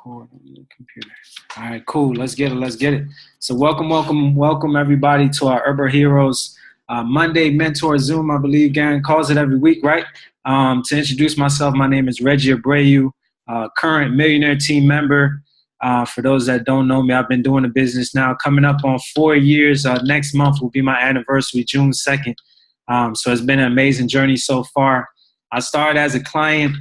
record on the computer. All right, cool. Let's get it. Let's get it. So welcome everybody to our Herbal Heroes Monday Mentor Zoom. I believe Garen calls it every week, right? To introduce myself, my name is Reggie Abreu, current millionaire team member. For those that don't know me, I've been doing the business now coming up on 4 years. Next month will be my anniversary, June 2nd. So it's been an amazing journey so far. I started as a client,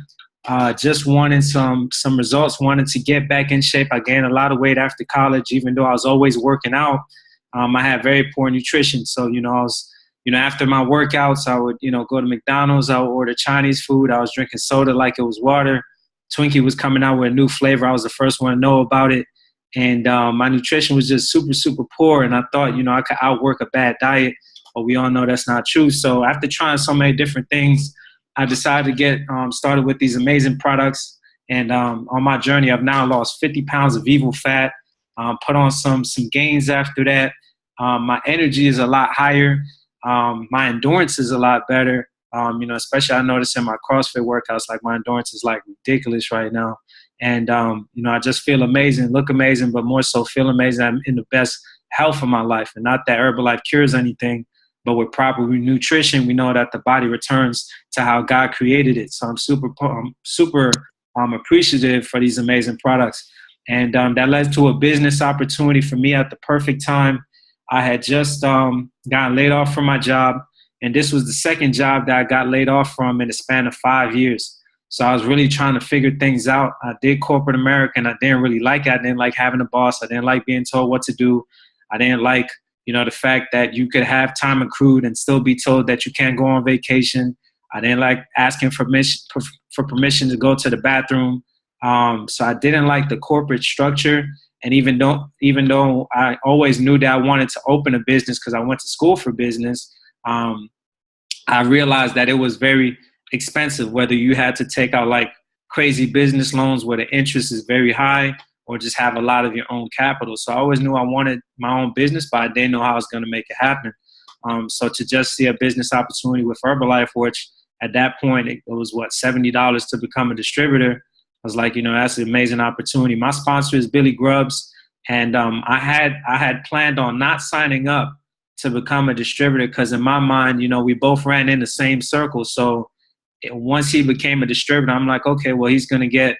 just wanting some results, wanted to get back in shape. I gained a lot of weight after college, even though I was always working out. I had very poor nutrition. So, I was, after my workouts, I would, go to McDonald's, I would order Chinese food. I was drinking soda like it was water. Twinkie was coming out with a new flavor. I was the first one to know about it. And my nutrition was just super, super poor. And I thought, I could outwork a bad diet, but we all know that's not true. So after trying so many different things, I decided to get started with these amazing products. And on my journey, I've now lost 50 pounds of evil fat, put on some gains after that. My energy is a lot higher. My endurance is a lot better. Especially I noticed in my CrossFit workouts, like my endurance is like ridiculous right now. And, I just feel amazing, look amazing, but more so feel amazing. I'm in the best health of my life. And not that Herbalife cures anything, but with proper nutrition, we know that the body returns to how God created it. So I'm super appreciative for these amazing products. And that led to a business opportunity for me at the perfect time. I had just gotten laid off from my job. And this was the second job that I got laid off from in the span of 5 years. So I was really trying to figure things out. I did corporate America, and I didn't really like it. I didn't like having a boss. I didn't like being told what to do. I didn't like, the fact that you could have time accrued and still be told that you can't go on vacation. I didn't like asking for permission to go to the bathroom. So I didn't like the corporate structure. And even though I always knew that I wanted to open a business because I went to school for business, I realized that it was very expensive, whether you had to take out like crazy business loans where the interest is very high or just have a lot of your own capital. So I always knew I wanted my own business, but I didn't know how I was going to make it happen. So to just see a business opportunity with Herbalife, which at that point it was $70 to become a distributor, I was like, that's an amazing opportunity. My sponsor is Billy Grubbs. And I had planned on not signing up to become a distributor because in my mind, we both ran in the same circle. So once he became a distributor, I'm like, okay, well, he's going to get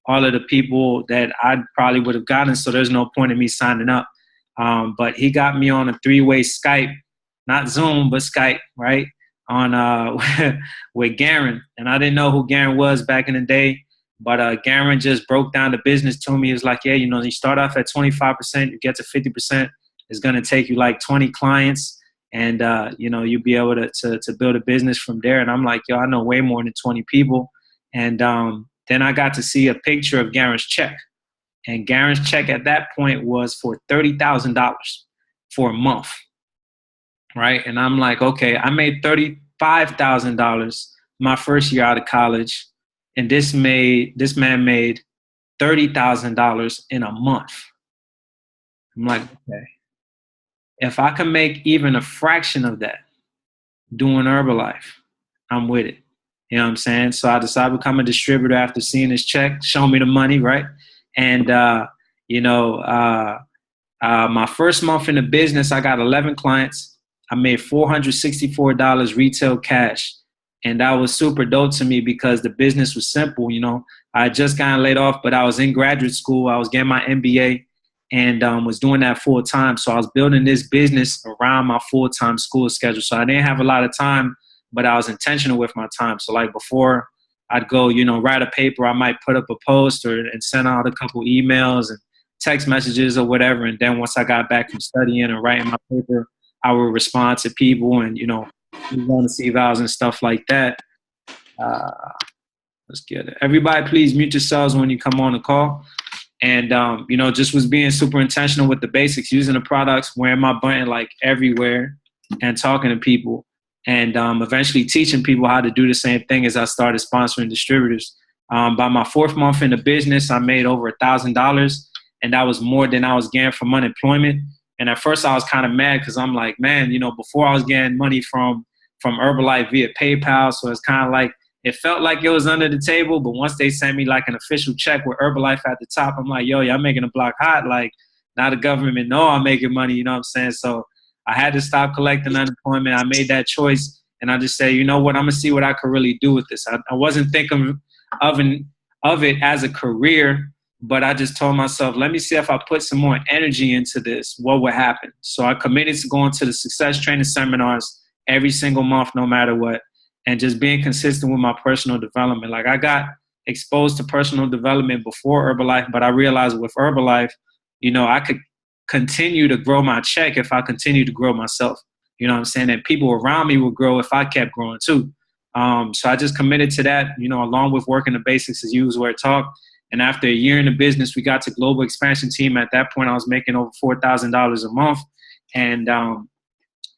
all of the people that I probably would have gotten. So there's no point in me signing up. But he got me on a 3-way Skype, not Zoom, but Skype, right? On with Garen. And I didn't know who Garen was back in the day. But Garen just broke down the business to me. He was like, yeah, you start off at 25%, you get to 50%. It's going to take you like 20 clients and, you'll be able to build a business from there. And I'm like, yo, I know way more than 20 people. And then I got to see a picture of Garen's check. And Garen's check at that point was for $30,000 for a month, right? And I'm like, okay, I made $35,000 my first year out of college. And this man made $30,000 in a month. I'm like, okay. If I can make even a fraction of that doing Herbalife, I'm with it. You know what I'm saying? So I decided to become a distributor after seeing his check, show me the money, right? And, my first month in the business, I got 11 clients. I made $464 retail cash. And that was super dope to me because the business was simple. I had just gotten laid off, but I was in graduate school. I was getting my MBA. And was doing that full time. So I was building this business around my full-time school schedule. So I didn't have a lot of time, but I was intentional with my time. So like before I'd go, write a paper, I might put up a post and send out a couple emails and text messages or whatever. And then once I got back from studying and writing my paper, I would respond to people and, move on to see evals and stuff like that. Let's get it. Everybody, please mute yourselves when you come on the call. And, just was being super intentional with the basics, using the products, wearing my button like everywhere and talking to people and eventually teaching people how to do the same thing as I started sponsoring distributors. By my 4th month in the business, I made over $1,000 and that was more than I was getting from unemployment. And at first I was kind of mad because I'm like, man, before I was getting money from Herbalife via PayPal. So it's kind of like it felt like it was under the table, but once they sent me like an official check with Herbalife at the top, I'm like, yo, y'all making the block hot. Like, now the government know I'm making money, you know what I'm saying? So I had to stop collecting unemployment. I made that choice, and I just said, you know what, I'm going to see what I could really do with this. I wasn't thinking of it as a career, but I just told myself, let me see if I put some more energy into this, what would happen? So I committed to going to the success training seminars every single month, no matter what, and just being consistent with my personal development. Like, I got exposed to personal development before Herbalife, but I realized with Herbalife, you know, I could continue to grow my check if I continue to grow myself. You know what I'm saying? And people around me would grow if I kept growing too. So I just committed to that, you know, along with working the basics as use where it talk. And after a year in the business, we got to global expansion team. At that point, I was making over $4,000 a month. And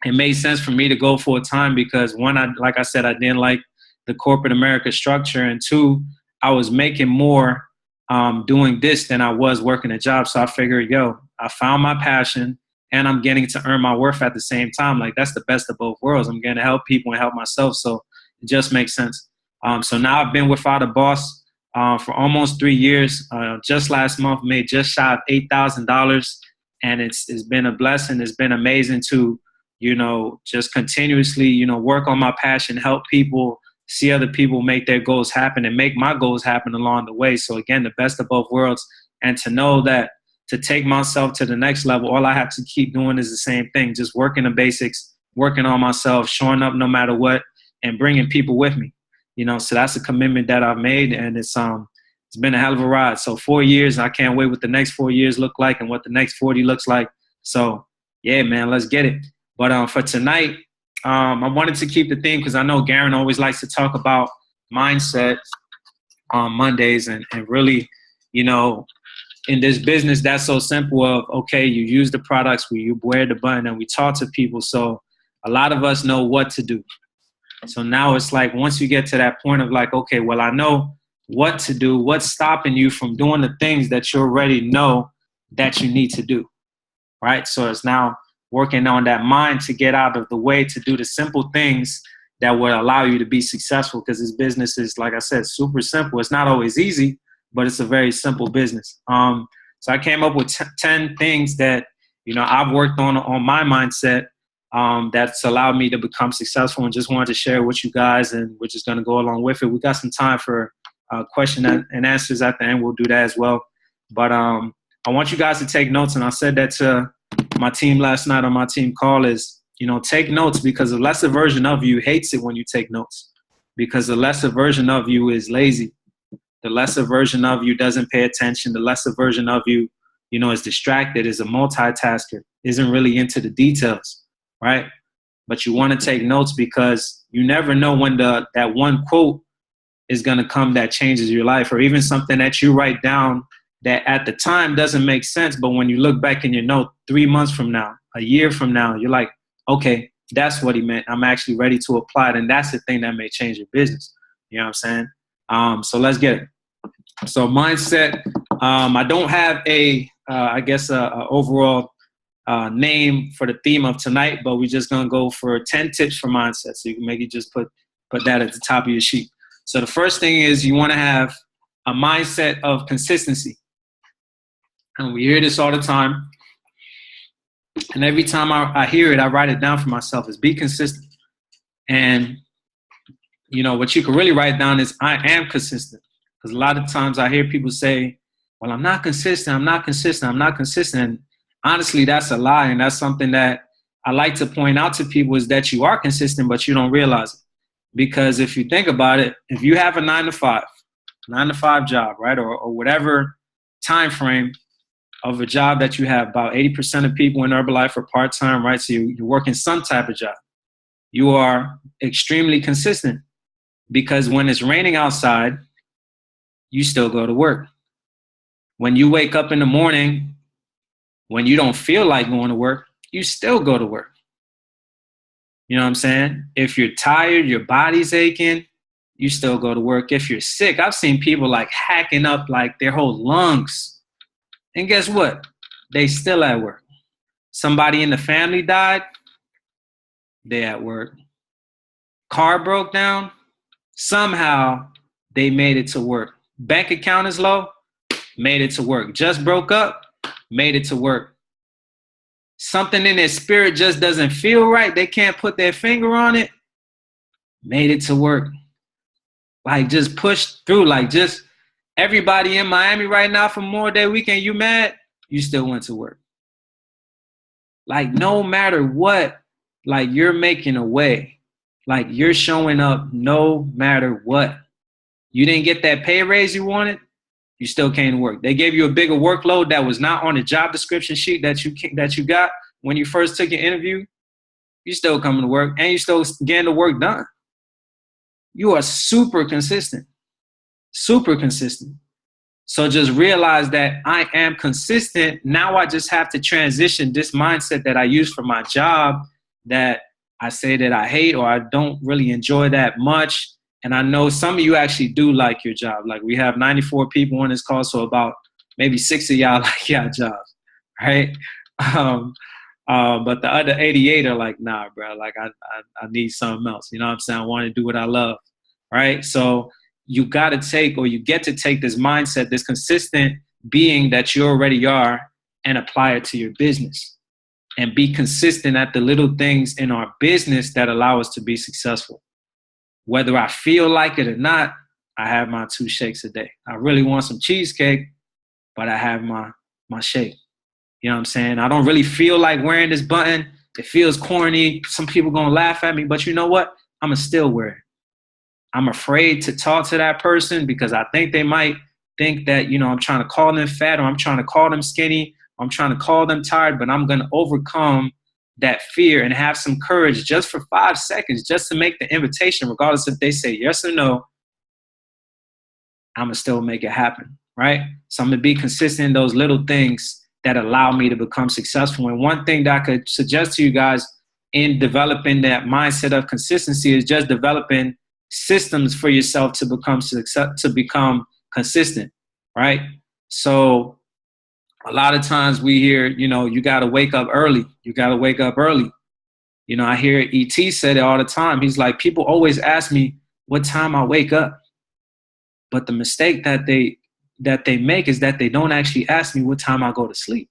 it made sense for me to go full time because one, like I said, I didn't like the corporate America structure. And two, I was making more doing this than I was working a job. So I figured, yo, I found my passion and I'm getting to earn my worth at the same time. Like, that's the best of both worlds. I'm going to help people and help myself. So it just makes sense. So now I've been without a boss for almost 3 years. Just last month, made just shy of $8,000. And it's been a blessing. It's been amazing to, you know, just continuously, you know, work on my passion, help people, see other people make their goals happen and make my goals happen along the way. So again, the best of both worlds. And to know that to take myself to the next level, all I have to keep doing is the same thing, just working the basics, working on myself, showing up no matter what, and bringing people with me. You know, so that's a commitment that I've made, and it's been a hell of a ride. So 4 years, I can't wait what the next 4 years look like and what the next 40 looks like. So yeah, man, let's get it. But for tonight, I wanted to keep the theme because I know Garen always likes to talk about mindset on Mondays and really, you know, in this business that's so simple of, okay, you use the products, you wear the button, and we talk to people. So a lot of us know what to do. So now it's like, once you get to that point of like, okay, well, I know what to do, what's stopping you from doing the things that you already know that you need to do, right? So it's now working on that mind to get out of the way to do the simple things that would allow you to be successful, because this business is, like I said, super simple. It's not always easy, but it's a very simple business. So I came up with 10 things that, you know, I've worked on my mindset that's allowed me to become successful, and just wanted to share with you guys, and we're just going to go along with it. We got some time for question and answers at the end. We'll do that as well. But I want you guys to take notes, and I said that to my team last night on my team call is, you know, take notes, because the lesser version of you hates it when you take notes, because the lesser version of you is lazy. The lesser version of you doesn't pay attention. The lesser version of you, you know, is distracted, is a multitasker, isn't really into the details, right? But you want to take notes because you never know when that one quote is going to come that changes your life, or even something that you write down that at the time doesn't make sense, but when you look back in your note 3 months from now, a year from now, you're like, okay, that's what he meant. I'm actually ready to apply it, and that's the thing that may change your business. You know what I'm saying? So let's get it. So mindset, I don't have a overall name for the theme of tonight, but we're just going to go for 10 tips for mindset. So you can maybe just put that at the top of your sheet. So the first thing is you want to have a mindset of consistency. And we hear this all the time. And every time I hear it, I write it down for myself, is be consistent. And, you know, what you can really write down is I am consistent. Because a lot of times I hear people say, well, I'm not consistent. I'm not consistent. I'm not consistent. And honestly, that's a lie. And that's something that I like to point out to people, is that you are consistent, but you don't realize it. Because if you think about it, if you have a 9 to 5 job, right, or whatever time frame of a job that you have, about 80% of people in Herbalife are part-time, right? So you're working some type of job. You are extremely consistent, because when it's raining outside, you still go to work. When you wake up in the morning, when you don't feel like going to work, you still go to work. You know what I'm saying? If you're tired, your body's aching, you still go to work. If you're sick, I've seen people like hacking up like their whole lungs. And guess what? They still at work. Somebody in the family died, they at work. Car broke down, Somehow they made it to work. Bank account is low, made it to work. Just broke up, made it to work. Something in their spirit just doesn't feel right. They can't put their finger on it, made it to work. Like, just pushed through. Like, just everybody in Miami right now for Memorial Day weekend, you mad? You still went to work. Like, no matter what, like, you're making a way. Like, you're showing up no matter what. You didn't get that pay raise you wanted, you still came to work. They gave you a bigger workload that was not on the job description sheet that you got when you first took your interview. You still coming to work, and you still getting the work done. You are super consistent. Super consistent. So just realize that I am consistent. Now I just have to transition this mindset that I use for my job that I say that I hate or I don't really enjoy that much. And I know some of you actually do like your job. Like, we have 94 people on this call, so about maybe 6 of y'all like your jobs, right? But the other 88 are like, nah, bro, like I need something else. You know what I'm saying? I want to do what I love, right? So you got to take, or you get to take this mindset, this consistent being that you already are, and apply it to your business. And be consistent at the little things in our business that allow us to be successful. Whether I feel like it or not, I have my 2 shakes a day. I really want some cheesecake, but I have my shake. You know what I'm saying? I don't really feel like wearing this button. It feels corny. Some people gonna laugh at me, but you know what? I'm gonna still wear it. I'm afraid to talk to that person because I think they might think that, you know, I'm trying to call them fat, or I'm trying to call them skinny, or I'm trying to call them tired, but I'm gonna overcome that fear and have some courage just for 5 seconds, just to make the invitation, regardless if they say yes or no. I'm gonna still make it happen, right? So I'm gonna be consistent in those little things that allow me to become successful. And one thing that I could suggest to you guys in developing that mindset of consistency is just developing systems for yourself to become consistent, right? So a lot of times we hear, you know, you got to wake up early. You got to wake up early. You know, I hear E.T. say it all the time. He's like, people always ask me what time I wake up. But the mistake that they make is that they don't actually ask me what time I go to sleep.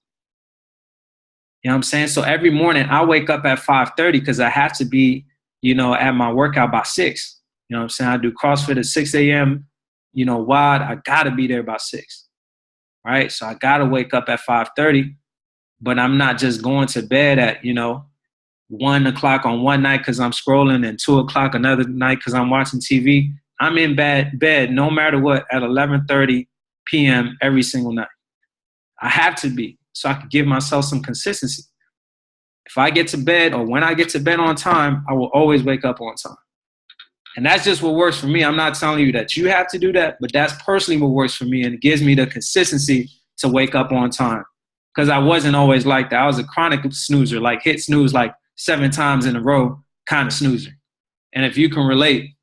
You know what I'm saying? So every morning I wake up at 5:30 because I have to be, you know, at my workout by 6. You know what I'm saying? I do CrossFit at 6 a.m., you know, WOD. I got to be there by 6. Right? So I got to wake up at 5:30, but I'm not just going to bed at, you know, 1 o'clock on one night because I'm scrolling, and 2 o'clock another night because I'm watching TV. I'm in bed no matter what at 11:30 p.m. every single night. I have to be, so I can give myself some consistency. If I get to bed, or when I get to bed on time, I will always wake up on time. And that's just what works for me. I'm not telling you that you have to do that, but that's personally what works for me. And it gives me the consistency to wake up on time. Because I wasn't always like that. I was a chronic snoozer, like hit snooze like 7 times in a row kind of snoozer. And if you can relate,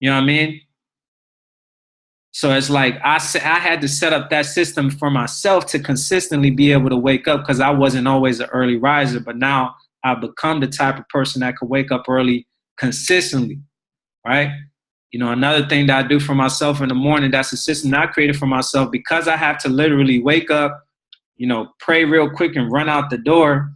you know what I mean? So it's like I had to set up that system for myself to consistently be able to wake up, because I wasn't always an early riser. But now I've become the type of person that could wake up early consistently, right? You know, another thing that I do for myself in the morning, that's a system that I created for myself, because I have to literally wake up, you know, pray real quick and run out the door.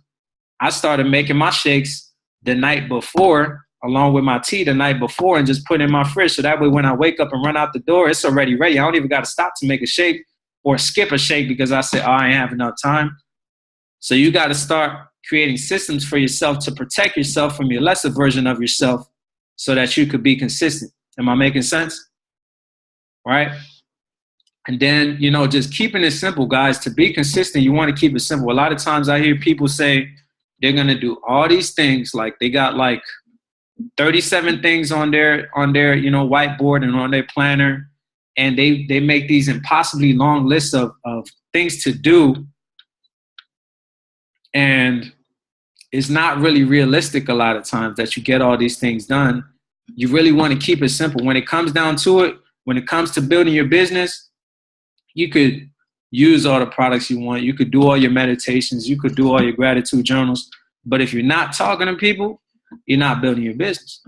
I started making my shakes the night before, along with my tea the night before, and just put it in my fridge. So that way when I wake up and run out the door, it's already ready. I don't even got to stop to make a shake or skip a shake because I said, oh, I ain't have enough time. So you got to start creating systems for yourself to protect yourself from your lesser version of yourself so that you could be consistent. Am I making sense? Right? And then, you know, just keeping it simple, guys. To be consistent, you want to keep it simple. A lot of times I hear people say they're going to do all these things, like they got like 37 things on their you know, whiteboard and on their planner, and they make these impossibly long lists of things to do, and it's not really realistic a lot of times that you get all these things done. You really want to keep it simple. When it comes down to it, when it comes to building your business, you could use all the products you want. You could do all your meditations. You could do all your gratitude journals. But if you're not talking to people, you're not building your business.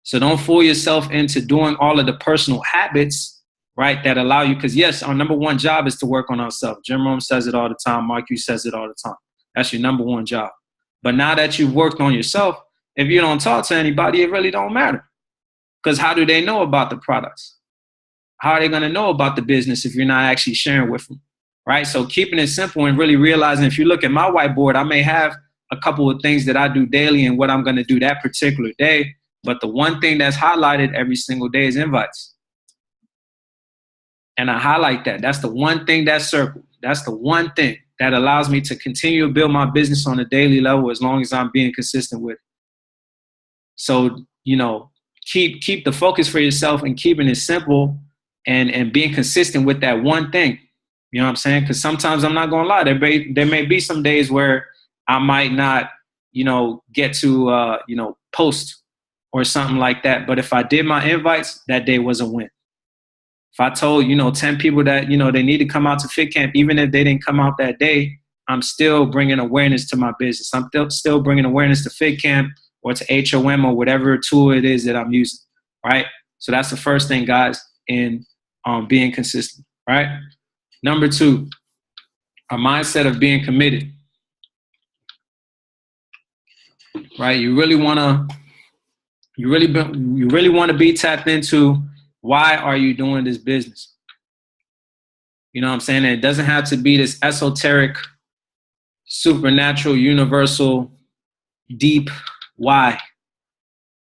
So don't fool yourself into doing all of the personal habits, right, that allow you. Because yes, our number one job is to work on ourselves. Jim Rohn says it all the time. Mark Hughes says it all the time. That's your number one job. But now that you've worked on yourself, if you don't talk to anybody, it really don't matter. Because how do they know about the products? How are they going to know about the business if you're not actually sharing with them, right? So keeping it simple and really realizing, if you look at my whiteboard, I may have a couple of things that I do daily and what I'm going to do that particular day. But the one thing that's highlighted every single day is invites. And I highlight that. That's the one thing that's circled. That's the one thing that allows me to continue to build my business on a daily level as long as I'm being consistent with it. So, you know, keep the focus for yourself and keeping it simple and being consistent with that one thing. You know what I'm saying? Because sometimes, I'm not going to lie, there may be some days where I might not, you know, get to, you know, post or something like that. But if I did my invites, that day was a win. If I told, you know, 10 people that, you know, they need to come out to Fit Camp, even if they didn't come out that day, I'm still bringing awareness to my business. I'm still bringing awareness to Fit Camp or to HOM or whatever tool it is that I'm using, right? So that's the first thing, guys, in being consistent, right? Number 2, a mindset of being committed, right? You really want to be tapped into, why are you doing this business? You know what I'm saying? And it doesn't have to be this esoteric, supernatural, universal, deep why.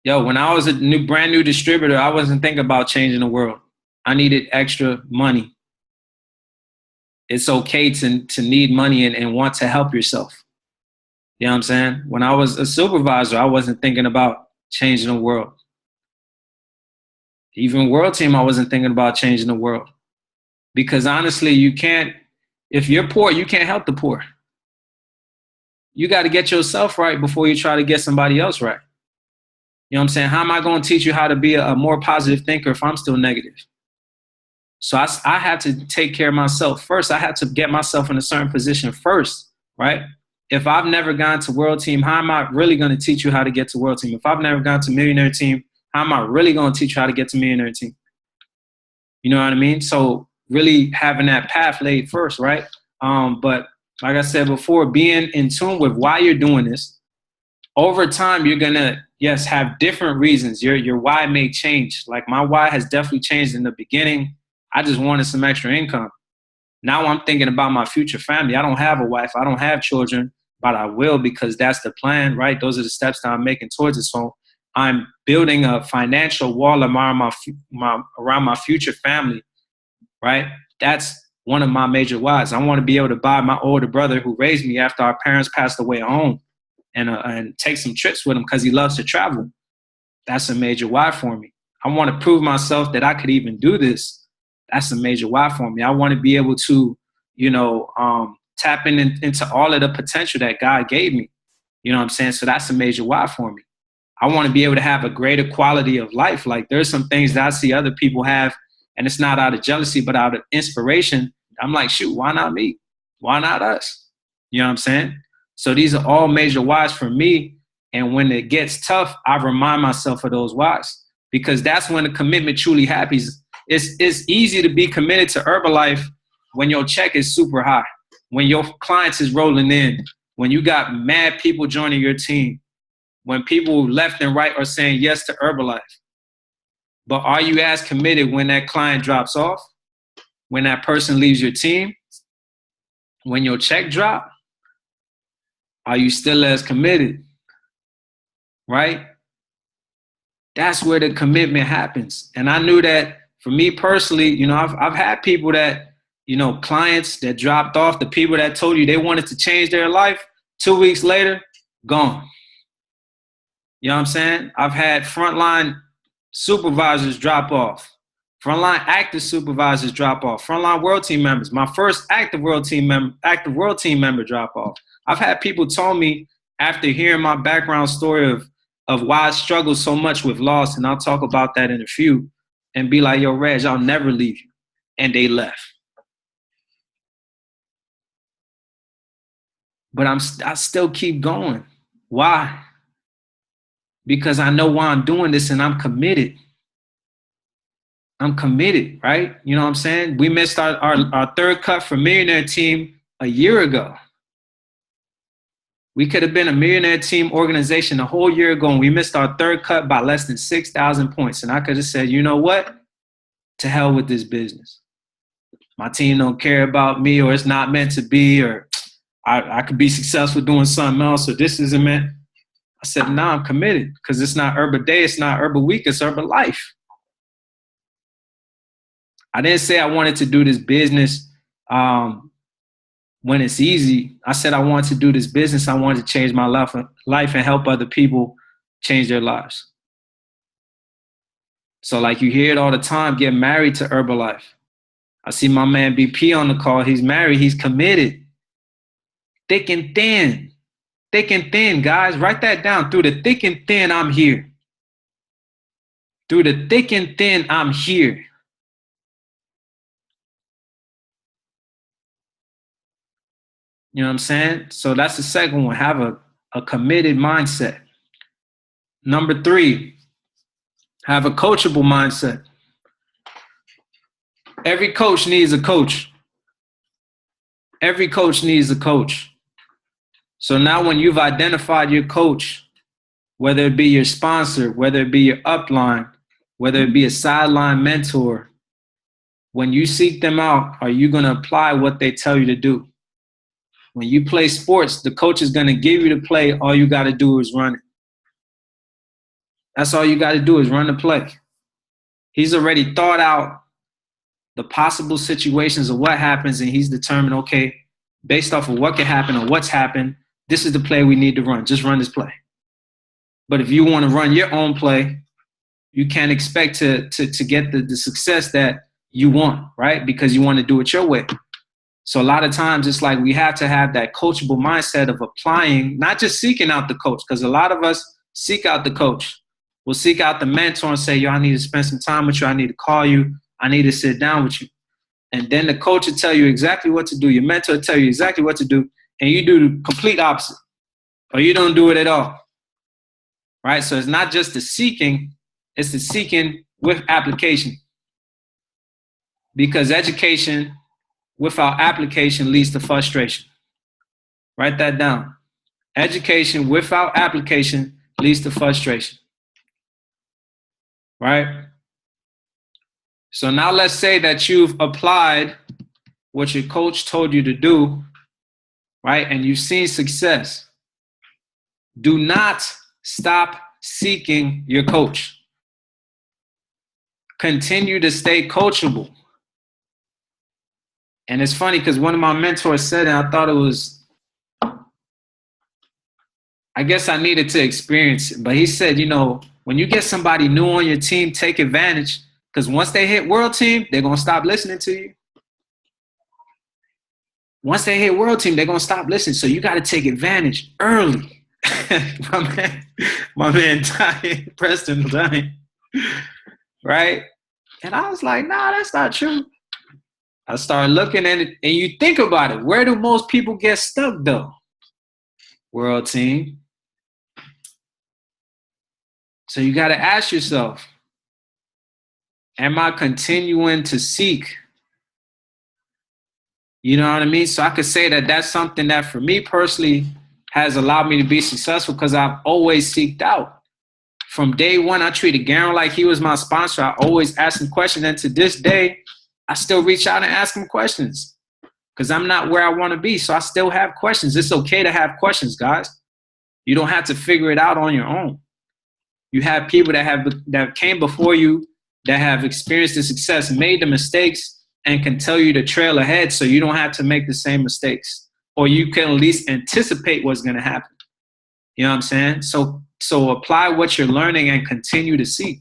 Yo, when I was a brand new distributor, I wasn't thinking about changing the world. I needed extra money. It's okay to need money and want to help yourself. You know what I'm saying? When I was a supervisor, I wasn't thinking about changing the world. Even World Team, I wasn't thinking about changing the world. Because honestly, if you're poor, you can't help the poor. You got to get yourself right before you try to get somebody else right. You know what I'm saying? How am I going to teach you how to be a more positive thinker if I'm still negative? So I had to take care of myself first. I had to get myself in a certain position first, right? If I've never gone to World Team, how am I really going to teach you how to get to World Team? If I've never gone to Millionaire Team, how am I really going to teach you how to get to Millionaire Team? You know what I mean? So really having that path laid first, right? But like I said before, being in tune with why you're doing this. Over time, you're going to, yes, have different reasons. Your why may change. Like my why has definitely changed in the beginning. I just wanted some extra income. Now I'm thinking about my future family. I don't have a wife. I don't have children, but I will, because that's the plan, right? Those are the steps that I'm making towards it. So I'm building a financial wall around my future family, right? That's one of my major whys. I want to be able to buy my older brother, who raised me after our parents passed away at home, and take some trips with him because he loves to travel. That's a major why for me. I want to prove myself that I could even do this. That's a major why for me. I want to be able to, you know, tap into all of the potential that God gave me. You know what I'm saying? So that's a major why for me. I want to be able to have a greater quality of life. Like there's some things that I see other people have, and it's not out of jealousy, but out of inspiration. I'm like, shoot, why not me? Why not us? You know what I'm saying? So these are all major whys for me. And when it gets tough, I remind myself of those whys, because that's when the commitment truly happens. It's easy to be committed to Herbalife when your check is super high, when your clients is rolling in, when you got mad people joining your team, when people left and right are saying yes to Herbalife. But are you as committed when that client drops off, when that person leaves your team, when your check drop? Are you still as committed? Right? That's where the commitment happens. And I knew that for me personally, you know, I've had people that, you know, clients that dropped off, the people that told you they wanted to change their life, 2 weeks later, gone. You know what I'm saying? I've had frontline supervisors drop off, frontline active supervisors drop off, frontline World Team members. My first active World Team member drop off. I've had people tell me after hearing my background story of why I struggle so much with loss, and I'll talk about that in a few, and be like, yo, Reg, I'll never leave you. And they left. But I still keep going. Why? because I know why I'm doing this and I'm committed. I'm committed, right? You know what I'm saying? We missed our third cut for Millionaire Team a year ago. We could have been a Millionaire Team organization a whole year ago, and we missed our third cut by less than 6,000 points. And I could have said, you know what? To hell with this business. My team don't care about me, or it's not meant to be, or I could be successful doing something else, or this isn't meant. I said, nah, I'm committed, because it's not Urban Day, it's not Urban Week, it's Urban Life. I didn't say I wanted to do this business when it's easy. I said I wanted to do this business. I wanted to change my life and help other people change their lives. So like you hear it all the time, get married to Herbalife. I see my man BP on the call. He's married. He's committed. Thick and thin. Thick and thin, guys. Write that down. Through the thick and thin, I'm here. Through the thick and thin, I'm here. You know what I'm saying? So that's the second one. Have a committed mindset. Number 3, have a coachable mindset. Every coach needs a coach. Every coach needs a coach. So now when you've identified your coach, whether it be your sponsor, whether it be your upline, whether it be a sideline mentor, when you seek them out, are you going to apply what they tell you to do? When you play sports, the coach is going to give you the play. All you got to do is run it. That's all you got to do is run the play. He's already thought out the possible situations of what happens, and he's determined, okay, based off of what can happen or what's happened, this is the play we need to run. Just run this play. But if you want to run your own play, you can't expect to get the success that you want, right? Because you want to do it your way. So a lot of times it's like we have to have that coachable mindset of applying, not just seeking out the coach, because a lot of us seek out the coach. We'll seek out the mentor and say, yo, I need to spend some time with you. I need to call you. I need to sit down with you. And then the coach will tell you exactly what to do. Your mentor will tell you exactly what to do. And you do the complete opposite. Or you don't do it at all. Right? So it's not just the seeking. It's the seeking with application. Because education without application leads to frustration. Write that down. Education without application leads to frustration. Right? So now let's say that you've applied what your coach told you to do, right? And you've seen success. Do not stop seeking your coach. Continue to stay coachable. And it's funny because one of my mentors said, and I thought it was, I guess I needed to experience it. But he said, you know, when you get somebody new on your team, take advantage. Because once they hit world team, they're going to stop listening to you. Once they hit world team, they're going to stop listening. So you got to take advantage early. my man dying, Preston dying. Right? And I was like, nah, that's not true. I started looking at it, and you think about it. Where do most people get stuck, though? World team. So you got to ask yourself, am I continuing to seek? You know what I mean? So I could say that that's something that for me personally has allowed me to be successful because I've always seeked out. From day one, I treated Garen like he was my sponsor. I always asked him questions. And to this day, I still reach out and ask him questions because I'm not where I want to be. So I still have questions. It's okay to have questions, guys. You don't have to figure it out on your own. You have people that came before you that have experienced the success, made the mistakes, and can tell you to trail ahead so you don't have to make the same mistakes. Or you can at least anticipate what's going to happen. You know what I'm saying? So apply what you're learning and continue to seek.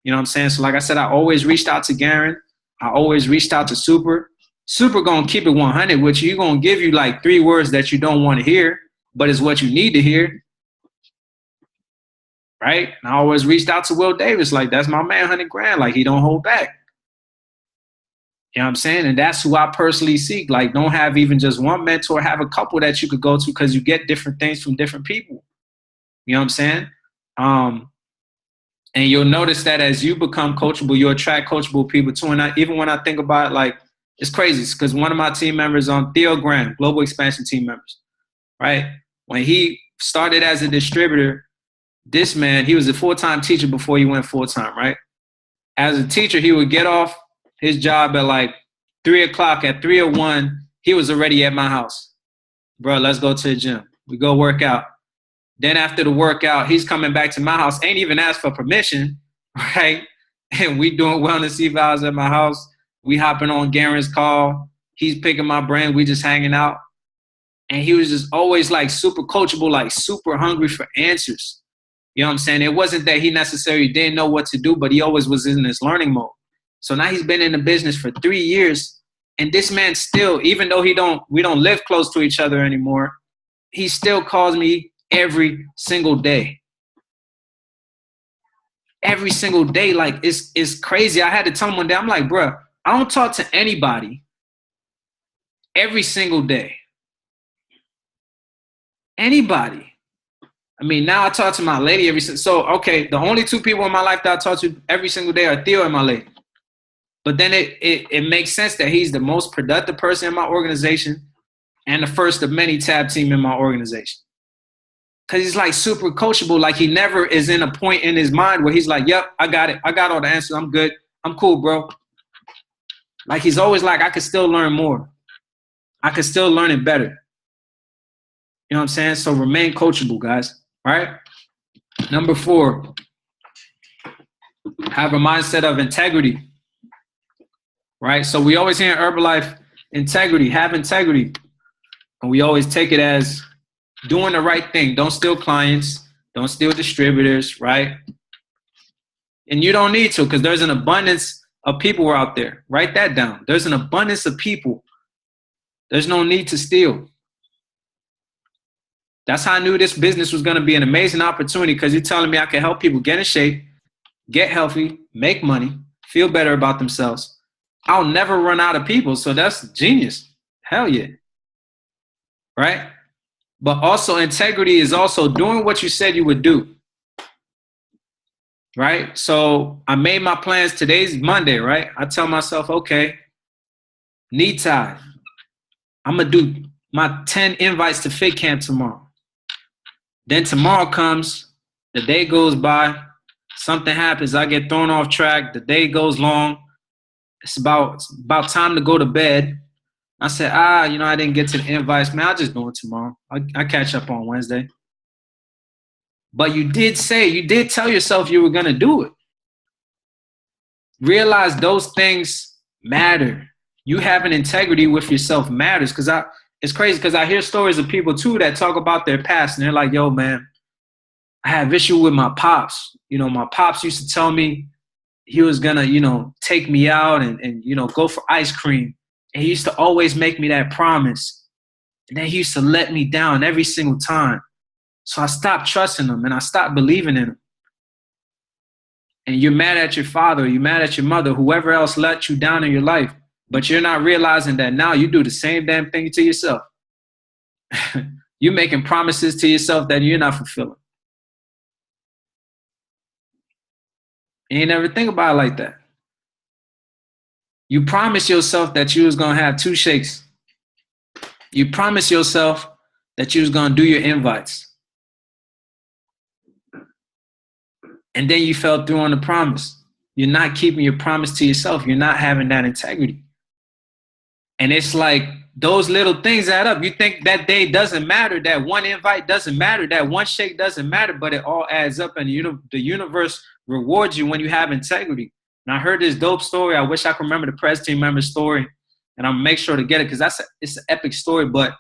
You know what I'm saying? So like I said, I always reached out to Garen. I always reached out to Super. Super going to keep it 100, which he's going to give you like 3 words that you don't want to hear, but it's what you need to hear. Right? And I always reached out to Will Davis. Like, that's my man, 100 grand. Like, he don't hold back. You know what I'm saying? And that's who I personally seek. Like, don't have even just one mentor. Have a couple that you could go to because you get different things from different people. You know what I'm saying? And you'll notice that as you become coachable, you attract coachable people too. And even when I think about it, like, it's crazy because one of my team members Theo Graham, Global Expansion team members, right? When he started as a distributor, this man, he was a full-time teacher before he went full-time, right? As a teacher, he would get off his job at like 3 o'clock. At 3:01, he was already at my house. Bro, let's go to the gym. We go work out. Then after the workout, he's coming back to my house. Ain't even asked for permission, right? And we doing wellness evals at my house. We hopping on Garen's call. He's picking my brain. We just hanging out. And he was just always like super coachable, like super hungry for answers. You know what I'm saying? It wasn't that he necessarily didn't know what to do, but he always was in this learning mode. So now he's been in the business for 3 years. And this man still, even though we don't live close to each other anymore, he still calls me every single day. Every single day. Like, it's crazy. I had to tell him one day, I'm like, bro, I don't talk to anybody every single day. Anybody. I mean, now I talk to my lady every single. So, okay, the only two people in my life that I talk to every single day are Theo and my lady. But then it makes sense that he's the most productive person in my organization and the first of many tab team in my organization. Because he's like super coachable. Like, he never is in a point in his mind where he's like, yep, I got it. I got all the answers. I'm good. I'm cool, bro. Like, he's always like, I could still learn more. I could still learn it better. You know what I'm saying? So remain coachable, guys. All right? Number 4, have a mindset of integrity. Right? So we always hear in Herbalife, integrity, have integrity. And we always take it as doing the right thing. Don't steal clients. Don't steal distributors, right? And you don't need to, because there's an abundance of people out there. Write that down. There's an abundance of people. There's no need to steal. That's how I knew this business was going to be an amazing opportunity, because you're telling me I can help people get in shape, get healthy, make money, feel better about themselves. I'll never run out of people, so that's genius. Hell yeah. Right? But also integrity is also doing what you said you would do. Right? So I made my plans. Today's Monday, right? I tell myself, okay, knee tie. I'm going to do my 10 invites to Fit Camp tomorrow. Then tomorrow comes, the day goes by, something happens, I get thrown off track, the day goes long, it's about time to go to bed. I said, I didn't get to the invites, man, I'll just do it tomorrow. I'll catch up on Wednesday. But you did tell yourself you were going to do it. Realize those things matter. You having integrity with yourself matters, because it's crazy because I hear stories of people too that talk about their past and they're like, yo, man, I have issue with my pops. My pops used to tell me he was going to, take me out and go for ice cream. And he used to always make me that promise. And then he used to let me down every single time. So I stopped trusting him and I stopped believing in him. And you're mad at your father, you're mad at your mother, whoever else let you down in your life. But you're not realizing that now you do the same damn thing to yourself. You're making promises to yourself that you're not fulfilling. You ain't never think about it like that. You promised yourself that you was going to have 2 shakes. You promised yourself that you was going to do your invites. And then you fell through on the promise. You're not keeping your promise to yourself. You're not having that integrity. And it's like those little things add up. You think that day doesn't matter, that one invite doesn't matter, that one shake doesn't matter, but it all adds up, and the universe rewards you when you have integrity. And I heard this dope story. I wish I could remember the press team member's story, and I'll make sure to get it because it's an epic story. But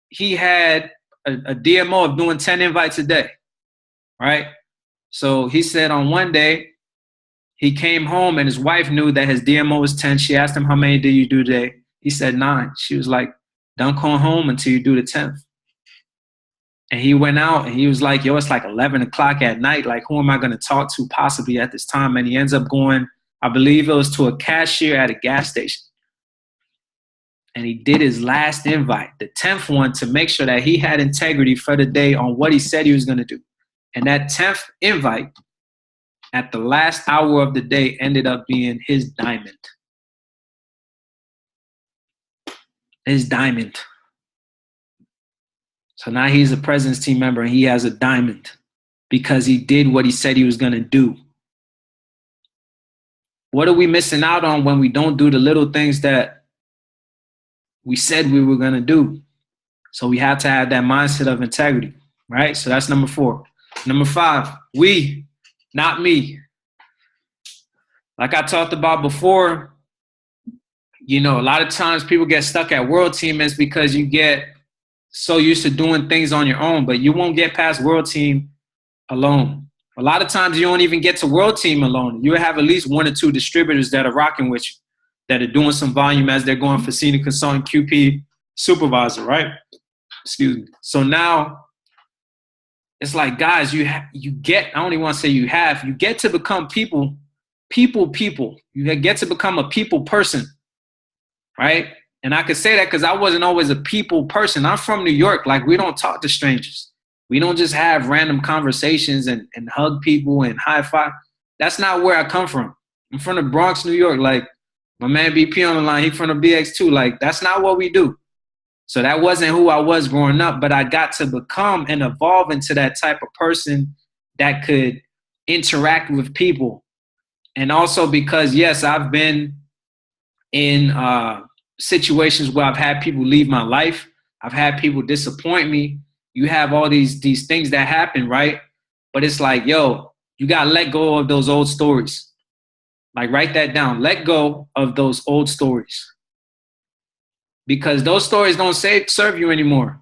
he had a DMO of doing 10 invites a day, right? So he said on one day, he came home and his wife knew that his DMO was 10. She asked him, how many did you do today? He said 9. She was like, don't come home until you do the 10th. And he went out and he was like, yo, it's like 11 o'clock at night. Like, who am I going to talk to possibly at this time? And he ends up going, I believe it was to a cashier at a gas station. And he did his last invite, the 10th one, to make sure that he had integrity for the day on what he said he was going to do. And that 10th invite at the last hour of the day ended up being his diamond. His diamond. So now he's a President's team member and he has a diamond because he did what he said he was going to do. What are we missing out on when we don't do the little things that we said we were going to do? So we have to have that mindset of integrity, right? So that's number 4. Number 5, we, not me. Like I talked about before, you know, a lot of times people get stuck at world team is because you get so used to doing things on your own, but you won't get past world team alone. A lot of times you don't even get to world team alone. You have at least 1 or 2 distributors that are rocking with you, that are doing some volume as they're going for senior consultant, QP, supervisor, right? Excuse me. So now it's like, guys, you get, I don't even want to say you get to become people. You get to become a people person, right? And I could say that because I wasn't always a people person. I'm from New York. Like, we don't talk to strangers. We don't just have random conversations and hug people and high five. That's not where I come from. I'm from the Bronx, New York. Like, my man BP on the line, he from the BX2. Like, that's not what we do. So that wasn't who I was growing up, but I got to become and evolve into that type of person that could interact with people. And also because, yes, I've been in situations where I've had people leave my life. I've had people disappoint me. You have all these things that happen, right? But it's like, yo, you got to let go of those old stories. Like, write that down. Let go of those old stories. Because those stories don't serve you anymore.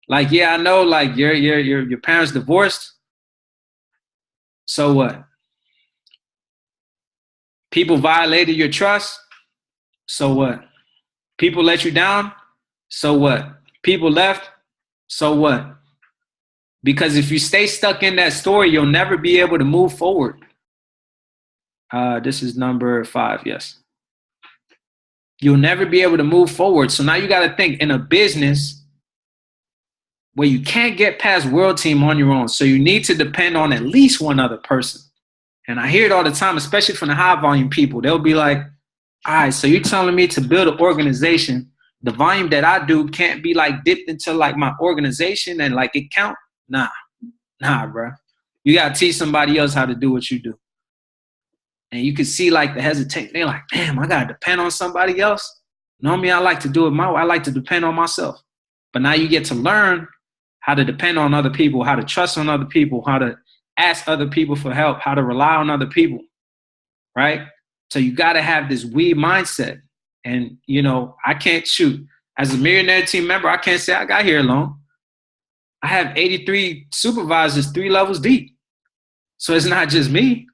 Like, yeah, I know, like, your parents divorced. So what? People violated your trust. So what? People let you down. So what? People left. So what? Because if you stay stuck in that story, you'll never be able to move forward. This is number 5, yes. You'll never be able to move forward. So now you got to think in a business where you can't get past world team on your own. So you need to depend on at least one other person. And I hear it all the time, especially from the high volume people. They'll be like, all right, so you're telling me to build an organization, the volume that I do can't be like dipped into like my organization and like it count? Nah, bro. You got to teach somebody else how to do what you do. And you can see like the hesitation. They're like, damn, I got to depend on somebody else. Normally I like to do it my way. I like to depend on myself. But now you get to learn how to depend on other people, how to trust on other people, how to ask other people for help, how to rely on other people, right? So you got to have this we mindset. And, you know, I can't shoot. As a millionaire team member, I can't say I got here alone. I have 83 supervisors, 3 levels deep. So it's not just me.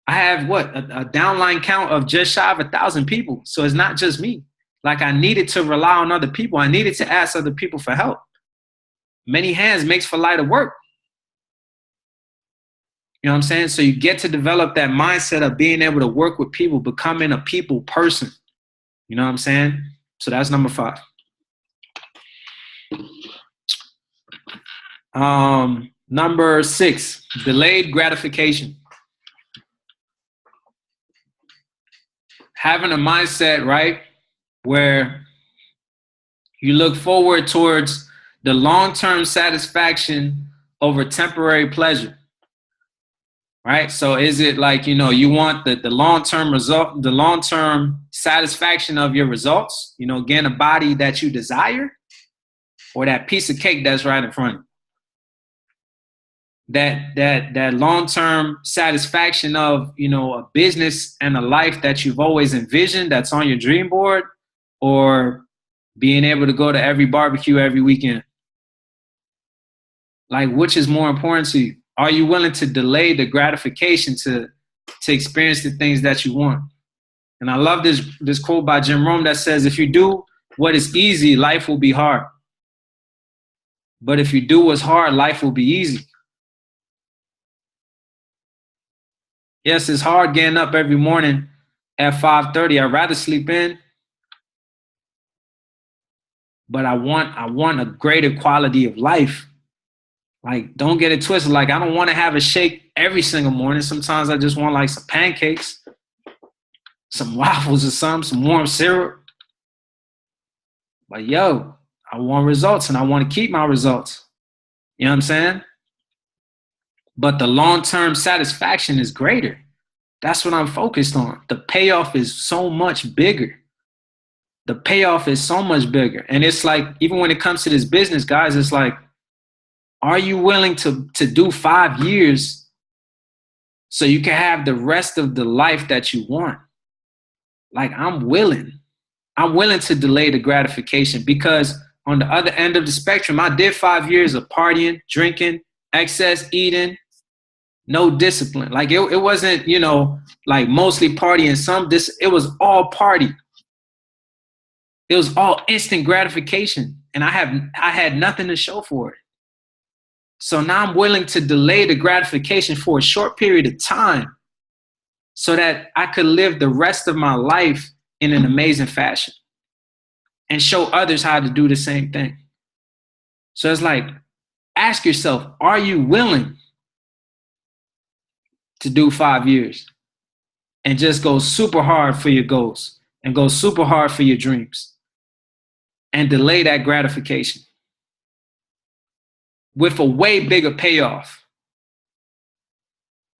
I have a downline count of just shy of 1,000 people. So it's not just me. Like, I needed to rely on other people. I needed to ask other people for help. Many hands makes for lighter work. You know what I'm saying? So you get to develop that mindset of being able to work with people, becoming a people person. You know what I'm saying? So that's number 5. Number 6, delayed gratification. Having a mindset, right, where you look forward towards the long-term satisfaction over temporary pleasure, right? So is it like, you know, you want the long-term result, the long-term satisfaction of your results, you know, gain a body that you desire, or that piece of cake that's right in front of you? That long-term satisfaction of, you know, a business and a life that you've always envisioned that's on your dream board, or being able to go to every barbecue every weekend? Like, which is more important to you? Are you willing to delay the gratification to experience the things that you want? And I love this quote by Jim Rohn that says, if you do what is easy, life will be hard. But if you do what's hard, life will be easy. Yes, it's hard getting up every morning at 5:30. I'd rather sleep in, but I want a greater quality of life. Like, don't get it twisted. Like, I don't want to have a shake every single morning. Sometimes I just want like some pancakes, some waffles or something, some warm syrup. But yo, I want results and I want to keep my results. You know what I'm saying? But the long-term satisfaction is greater. That's what I'm focused on. The payoff is so much bigger. The payoff is so much bigger. And it's like, even when it comes to this business, guys, it's like, are you willing to do 5 years so you can have the rest of the life that you want? Like, I'm willing to delay the gratification, because on the other end of the spectrum, I did 5 years of partying, drinking, excess eating, no discipline. Like, it wasn't, you know, like mostly partying, it was all party. It was all instant gratification. And I had nothing to show for it. So now I'm willing to delay the gratification for a short period of time so that I could live the rest of my life in an amazing fashion and show others how to do the same thing. So it's like, ask yourself, are you willing to do 5 years and just go super hard for your goals and go super hard for your dreams and delay that gratification with a way bigger payoff?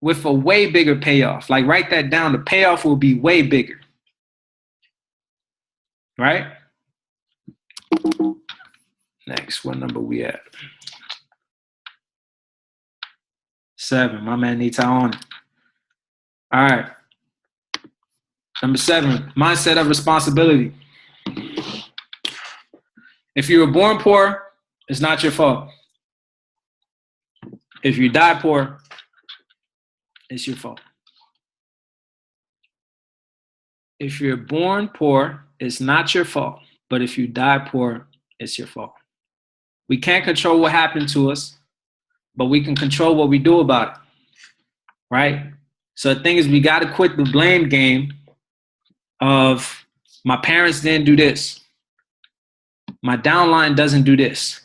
With a way bigger payoff. Like, write that down. The payoff will be way bigger. Right? Next, what number we at? 7. My man needs on it. All right. Number 7, mindset of responsibility. If you were born poor, it's not your fault. If you die poor, it's your fault. If you're born poor, it's not your fault. But if you die poor, it's your fault. We can't control what happened to us, but we can control what we do about it. Right? So the thing is, we got to quit the blame game of my parents didn't do this. My downline doesn't do this.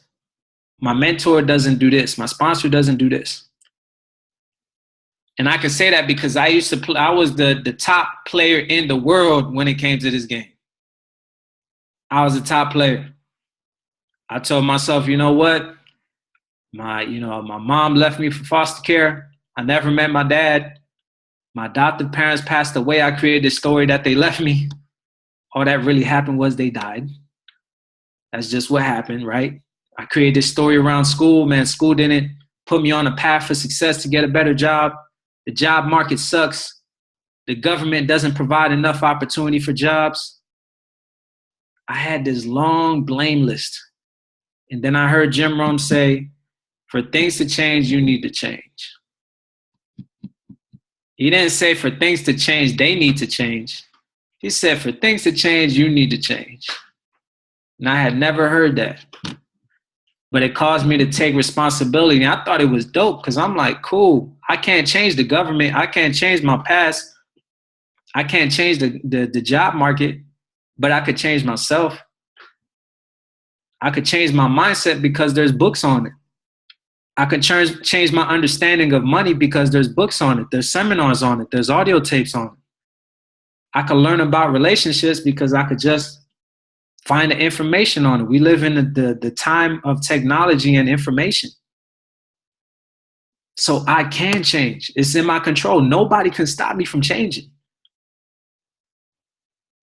My mentor doesn't do this. My sponsor doesn't do this. And I can say that because I was the top player in the world when it came to this game. I was the top player. I told myself, you know what? My mom left me for foster care. I never met my dad. My adoptive parents passed away. I created this story that they left me. All that really happened was they died. That's just what happened, right? I created this story around school. Man, school didn't put me on a path for success to get a better job. The job market sucks. The government doesn't provide enough opportunity for jobs. I had this long blame list. And then I heard Jim Rohn say, for things to change, you need to change. He didn't say for things to change, they need to change. He said, for things to change, you need to change. And I had never heard that. But it caused me to take responsibility. And I thought it was dope because I'm like, cool, I can't change the government. I can't change my past. I can't change the job market, but I could change myself. I could change my mindset because there's books on it. I could change my understanding of money because there's books on it. There's seminars on it. There's audio tapes on it. I could learn about relationships because I could just find the information on it. We live in the time of technology and information. So I can change. It's in my control. Nobody can stop me from changing.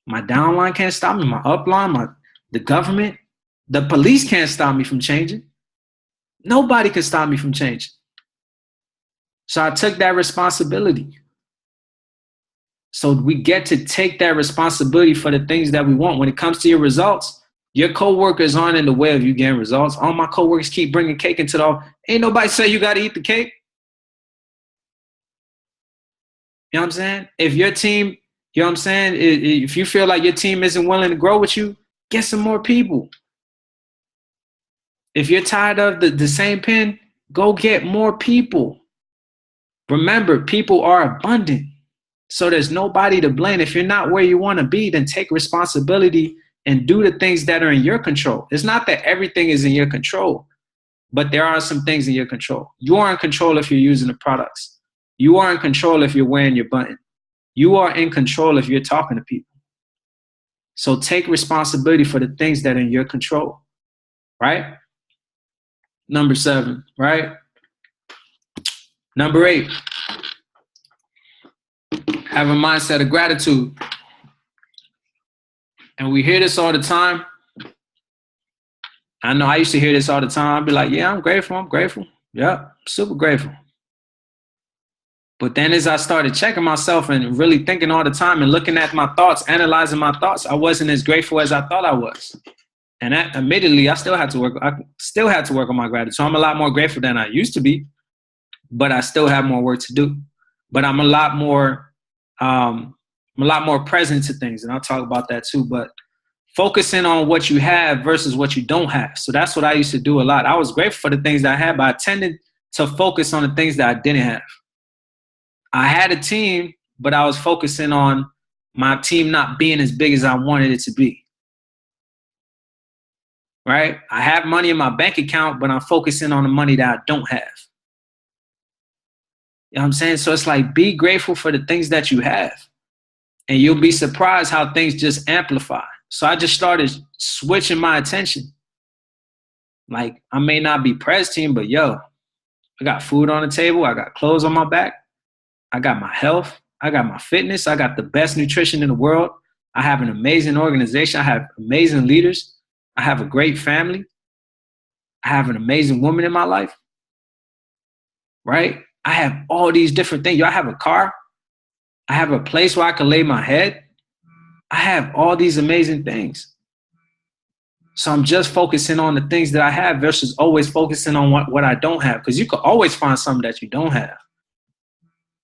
My downline can't stop me. My upline, the government, the police can't stop me from changing. Nobody can stop me from changing. So I took that responsibility. So we get to take that responsibility for the things that we want. When it comes to your results, your coworkers aren't in the way of you getting results. All my coworkers keep bringing cake into the office. Ain't nobody say you got to eat the cake. You know what I'm saying? If your team, you know what I'm saying? If you feel like your team isn't willing to grow with you, get some more people. If you're tired of the same pen, go get more people. Remember, people are abundant. So there's nobody to blame. If you're not where you want to be, then take responsibility and do the things that are in your control. It's not that everything is in your control, but there are some things in your control. You are in control if you're using the products. You are in control if you're wearing your button. You are in control if you're talking to people. So take responsibility for the things that are in your control, right? Number 7, right? Number 8, have a mindset of gratitude. And we hear this all the time. I know I used to hear this all the time. I'd be like, yeah, I'm grateful. Yeah, super grateful. But then as I started checking myself and really thinking all the time and looking at my thoughts, analyzing my thoughts, I wasn't as grateful as I thought I was. And that, admittedly, I still had to work on my gratitude. So I'm a lot more grateful than I used to be, but I still have more work to do. But I'm a lot more present to things, and I'll talk about that too. But focusing on what you have versus what you don't have. So that's what I used to do a lot. I was grateful for the things that I had, but I tended to focus on the things that I didn't have. I had a team, but I was focusing on my team not being as big as I wanted it to be. Right? I have money in my bank account, but I'm focusing on the money that I don't have. You know what I'm saying? So it's like, be grateful for the things that you have, and you'll be surprised how things just amplify. So I just started switching my attention. Like, I may not be press team, but yo, I got food on the table. I got clothes on my back. I got my health. I got my fitness. I got the best nutrition in the world. I have an amazing organization. I have amazing leaders. I have a great family. I have an amazing woman in my life. Right? I have all these different things. I have a car. I have a place where I can lay my head. I have all these amazing things. So I'm just focusing on the things that I have versus always focusing on what I don't have. Because you could always find something that you don't have.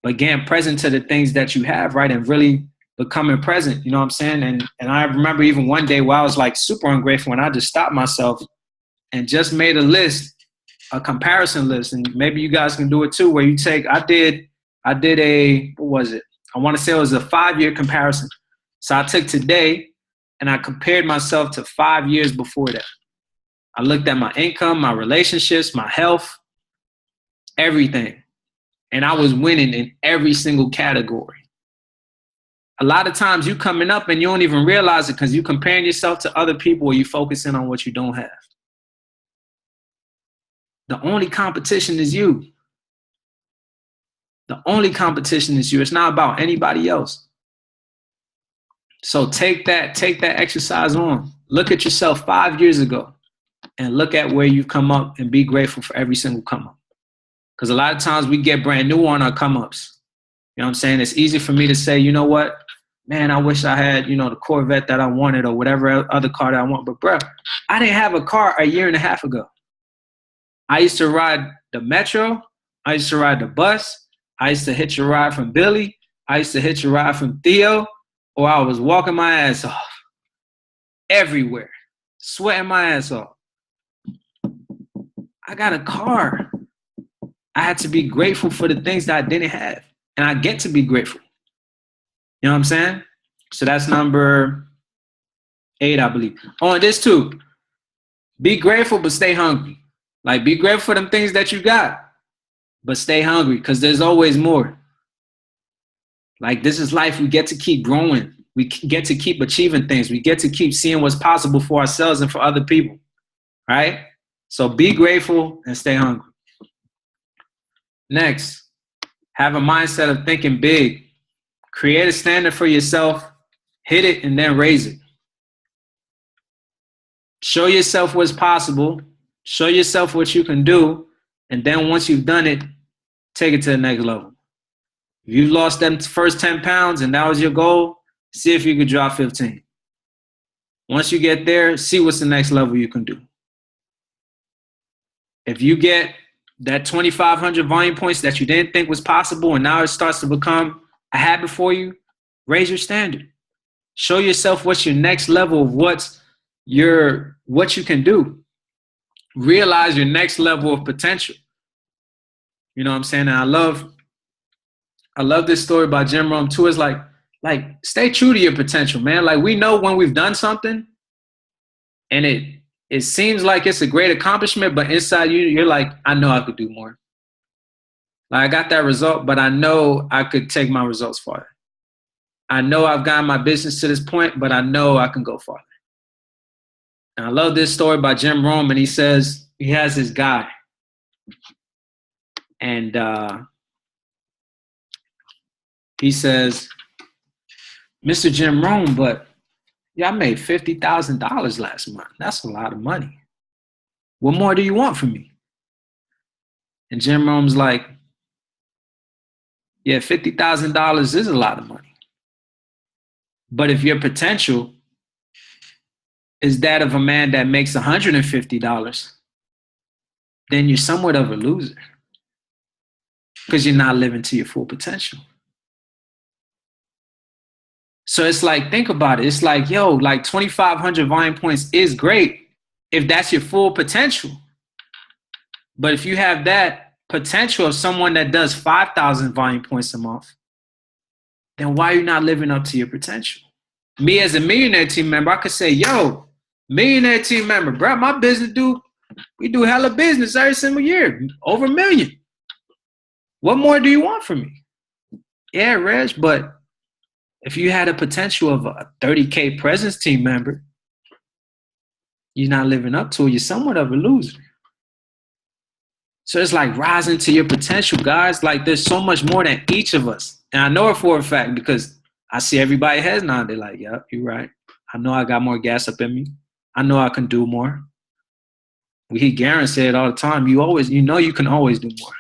But again, present to the things that you have, right? And really becoming present, you know what I'm saying? And I remember even one day where I was like super ungrateful, and I just stopped myself and just made a list, a comparison list. And maybe you guys can do it too, where you take, I did a, what was it? I want to say it was a 5-year comparison. So I took today and I compared myself to 5 years before that. I looked at my income, my relationships, my health, everything. And I was winning in every single category. A lot of times you coming up and you don't even realize it because you comparing yourself to other people, or you focusing on what you don't have. The only competition is you. The only competition is you. It's not about anybody else. So take that exercise on. Look at yourself 5 years ago and look at where you've come up, and be grateful for every single come up. Because a lot of times we get brand new on our come ups. You know what I'm saying? It's easy for me to say, you know what, man, I wish I had, the Corvette that I wanted, or whatever other car that I want. But bro, I didn't have a car a year and a half ago. I used to ride the Metro. I used to ride the bus. I used to hitch a ride from Billy. I used to hitch a ride from Theo, or I was walking my ass off everywhere, sweating my ass off. I got a car. I had to be grateful for the things that I didn't have. And I get to be grateful. You know what I'm saying? So that's number 8, I believe. On this too, be grateful, but stay hungry. Like, be grateful for them things that you got, but stay hungry, because there's always more. Like, this is life. We get to keep growing. We get to keep achieving things. We get to keep seeing what's possible for ourselves and for other people, right? So be grateful and stay hungry. Next, have a mindset of thinking big. Create a standard for yourself, hit it, and then raise it. Show yourself what's possible. Show yourself what you can do. And then once you've done it, take it to the next level. If you've lost them first 10 pounds and that was your goal, see if you could drop 15. Once you get there, see what's the next level you can do. If you get that 2,500 volume points that you didn't think was possible, and now it starts to become a habit for you, raise your standard. Show yourself what's your next level of what you can do. Realize your next level of potential. You know what I'm saying? And I love this story by Jim Rohn too. It's like stay true to your potential, man. Like, we know when we've done something and it seems like it's a great accomplishment, but inside you, you're like, I know I could do more. Like I got that result, but I know I could take my results farther. I know I've gotten my business to this point, but I know I can go farther. And I love this story by Jim Rohn, and he says he has this guy, and he says, Mr. Jim Rohn, but yeah, I made $50,000 last month. That's a lot of money. What more do you want from me? And Jim Rohn's like, yeah, $50,000 is a lot of money. But if your potential is that of a man that makes $150, then you're somewhat of a loser because you're not living to your full potential. So it's like, think about it. It's like, yo, like 2,500 volume points is great if that's your full potential. But if you have that potential of someone that does 5,000 volume points a month, then why are you not living up to your potential? Me as a millionaire team member, I could say, yo, millionaire team member, bro, my business we do hella business every single year, over $1 million. What more do you want from me? Yeah, Reg, but if you had a potential of a 30K presence team member, you're not living up to it. You're somewhat of a loser. So it's like rising to your potential, guys. Like there's so much more than each of us. And I know it for a fact because I see everybody has now. They're like, yep, you're right. I know I got more gas up in me. I know I can do more. We hear Garen say it all the time. You know you can always do more.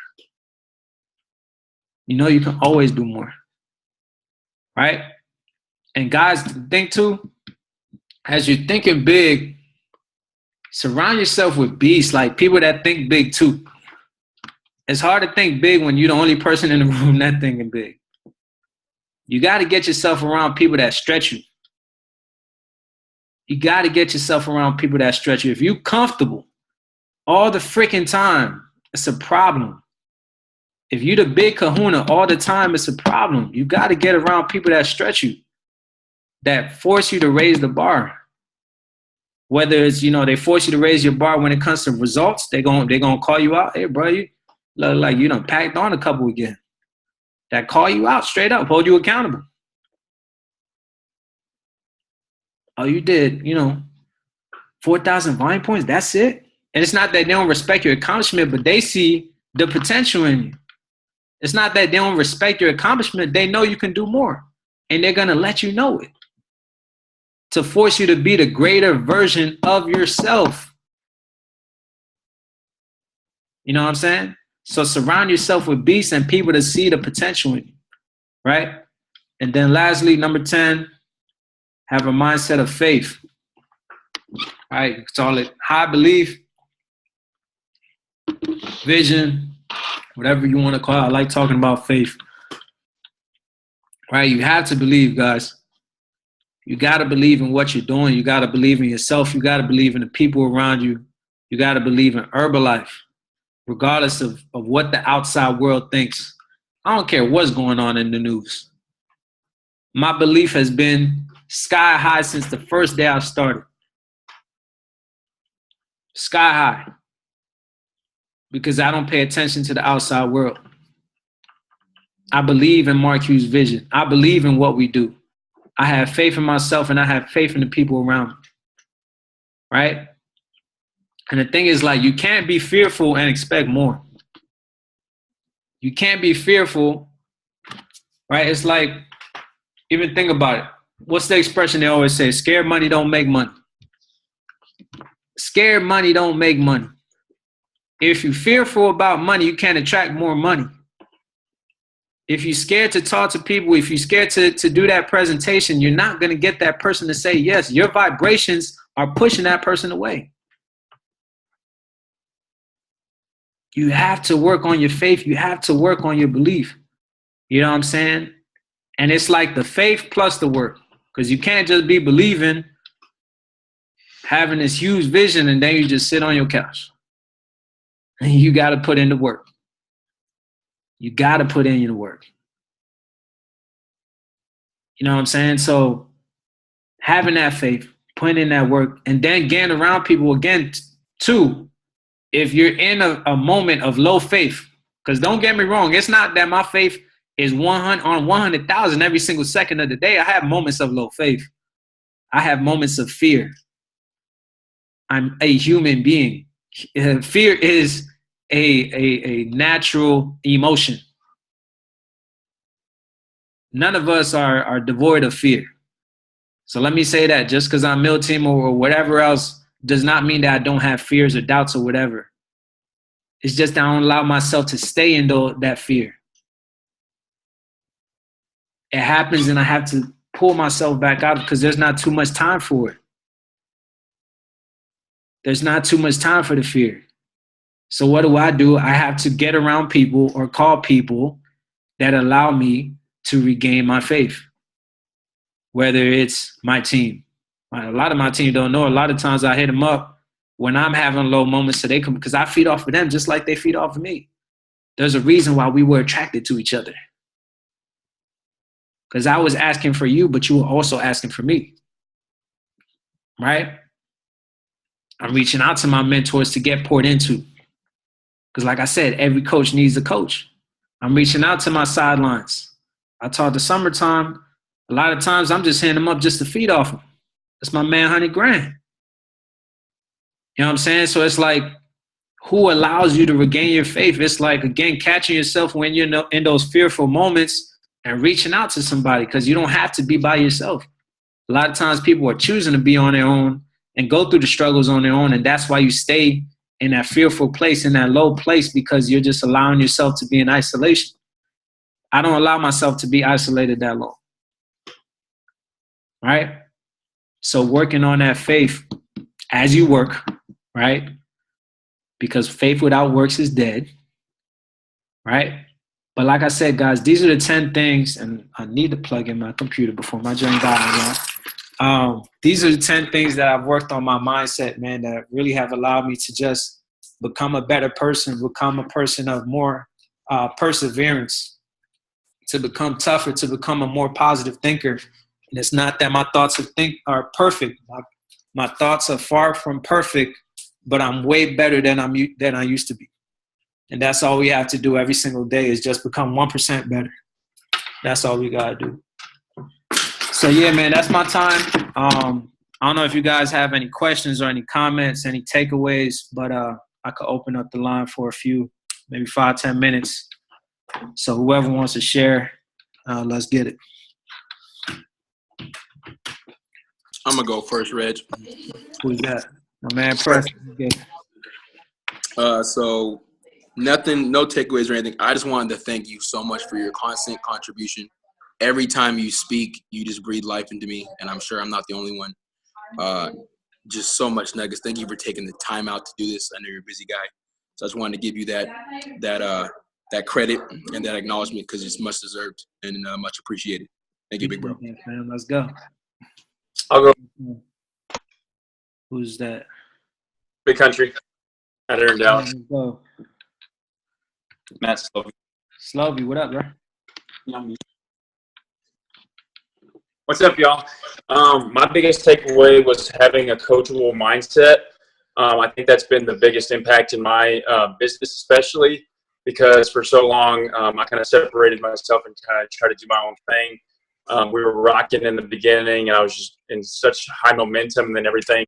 You know you can always do more. Right? And guys, think too, as you're thinking big, surround yourself with beasts, like people that think big too. It's hard to think big when you're the only person in the room that thinking big. You got to get yourself around people that stretch you. You got to get yourself around people that stretch you. If you're comfortable all the freaking time, it's a problem. If you're the big kahuna all the time, it's a problem. You got to get around people that stretch you, that force you to raise the bar. Whether it's, they force you to raise your bar when it comes to results, they're gonna call you out. Hey, bro, you look like you done packed on a couple again. That call you out straight up, hold you accountable. Oh, you did, 4,000 volume points, that's it? And it's not that they don't respect your accomplishment, but they see the potential in you. It's not that they don't respect your accomplishment. They know you can do more, and they're gonna let you know it to force you to be the greater version of yourself. You know what I'm saying? So surround yourself with beasts and people that see the potential in you, right? And then lastly, number 10, have a mindset of faith. All right, call it high belief, vision, whatever you want to call it. I like talking about faith. Right? You have to believe, guys. You got to believe in what you're doing. You got to believe in yourself. You got to believe in the people around you. You got to believe in Herbalife, regardless of what the outside world thinks. I don't care what's going on in the news. My belief has been sky high since the first day I started. Sky high. Because I don't pay attention to the outside world. I believe in Mark Hughes' vision. I believe in what we do. I have faith in myself and I have faith in the people around me. Right? And the thing is, like, you can't be fearful and expect more. You can't be fearful, right? It's like, even think about it. What's the expression they always say? Scared money don't make money. Scared money don't make money. If you're fearful about money, you can't attract more money. If you're scared to talk to people, if you're scared to do that presentation, you're not going to get that person to say yes. Your vibrations are pushing that person away. You have to work on your faith. You have to work on your belief. You know what I'm saying? And it's like the faith plus the work. Because you can't just be believing, having this huge vision, and then you just sit on your couch. And you got to put in the work. You got to put in your work. You know what I'm saying? So having that faith, putting in that work, and then getting around people again. Too, if you're in a moment of low faith, because don't get me wrong, it's not that my faith is 100 on 100,000 every single second of the day. I have moments of low faith. I have moments of fear. I'm a human being. Fear is a natural emotion. None of us are devoid of fear. So let me say that just because I'm Mill Team or whatever else does not mean that I don't have fears or doubts or whatever. It's just that I don't allow myself to stay in that fear. It happens and I have to pull myself back out because there's not too much time for it. There's not too much time for the fear. So what do? I have to get around people or call people that allow me to regain my faith. Whether it's my team. A lot of my team don't know. A lot of times I hit them up when I'm having low moments so they come because I feed off of them just like they feed off of me. There's a reason why we were attracted to each other. Because I was asking for you, but you were also asking for me. Right? I'm reaching out to my mentors to get poured into. Because like I said, every coach needs a coach. I'm reaching out to my sidelines. I taught the summertime. A lot of times I'm just hitting them up just to feed off them. That's my man, 100 grand. You know what I'm saying? So it's like, who allows you to regain your faith? It's like, again, catching yourself when you're in those fearful moments and reaching out to somebody because you don't have to be by yourself. A lot of times people are choosing to be on their own and go through the struggles on their own. And that's why you stay in that fearful place, in that low place, because you're just allowing yourself to be in isolation. I don't allow myself to be isolated that long. Right? So working on that faith as you work, right? Because faith without works is dead, right? But like I said, guys, these are the 10 things, and I need to plug in my computer before my joint dies. These are the 10 things that I've worked on my mindset, man, that really have allowed me to just become a better person, become a person of more perseverance, to become tougher, to become a more positive thinker. And it's not that my thoughts are perfect. My thoughts are far from perfect, but I'm way better than I used to be. And that's all we have to do every single day is just become 1% better. That's all we got to do. So, yeah, man, that's my time. I don't know if you guys have any questions or any comments, any takeaways, but I could open up the line for a few, maybe 5-10 minutes. So whoever wants to share, let's get it. I'm going to go first, Reg. Who's that? My man, Press. So nothing, no takeaways or anything. I just wanted to thank you so much for your constant contribution. Every time you speak, you just breathe life into me, and I'm sure I'm not the only one. Just so much nuggets. Thank you for taking the time out to do this. I know you're a busy guy. So I just wanted to give you that credit and that acknowledgement because it's much deserved and much appreciated. Thank you, big bro. Yeah, man, let's go. I'll go. Who's that? Big Country. Out here in Dallas. Let's go. Matt Slovey. Slovey, what up, bro? What's up, y'all? My biggest takeaway was having a coachable mindset. I think that's been the biggest impact in my business, especially because for so long I kind of separated myself and kind of tried to do my own thing. We were rocking in the beginning, and I was just in such high momentum, and then everything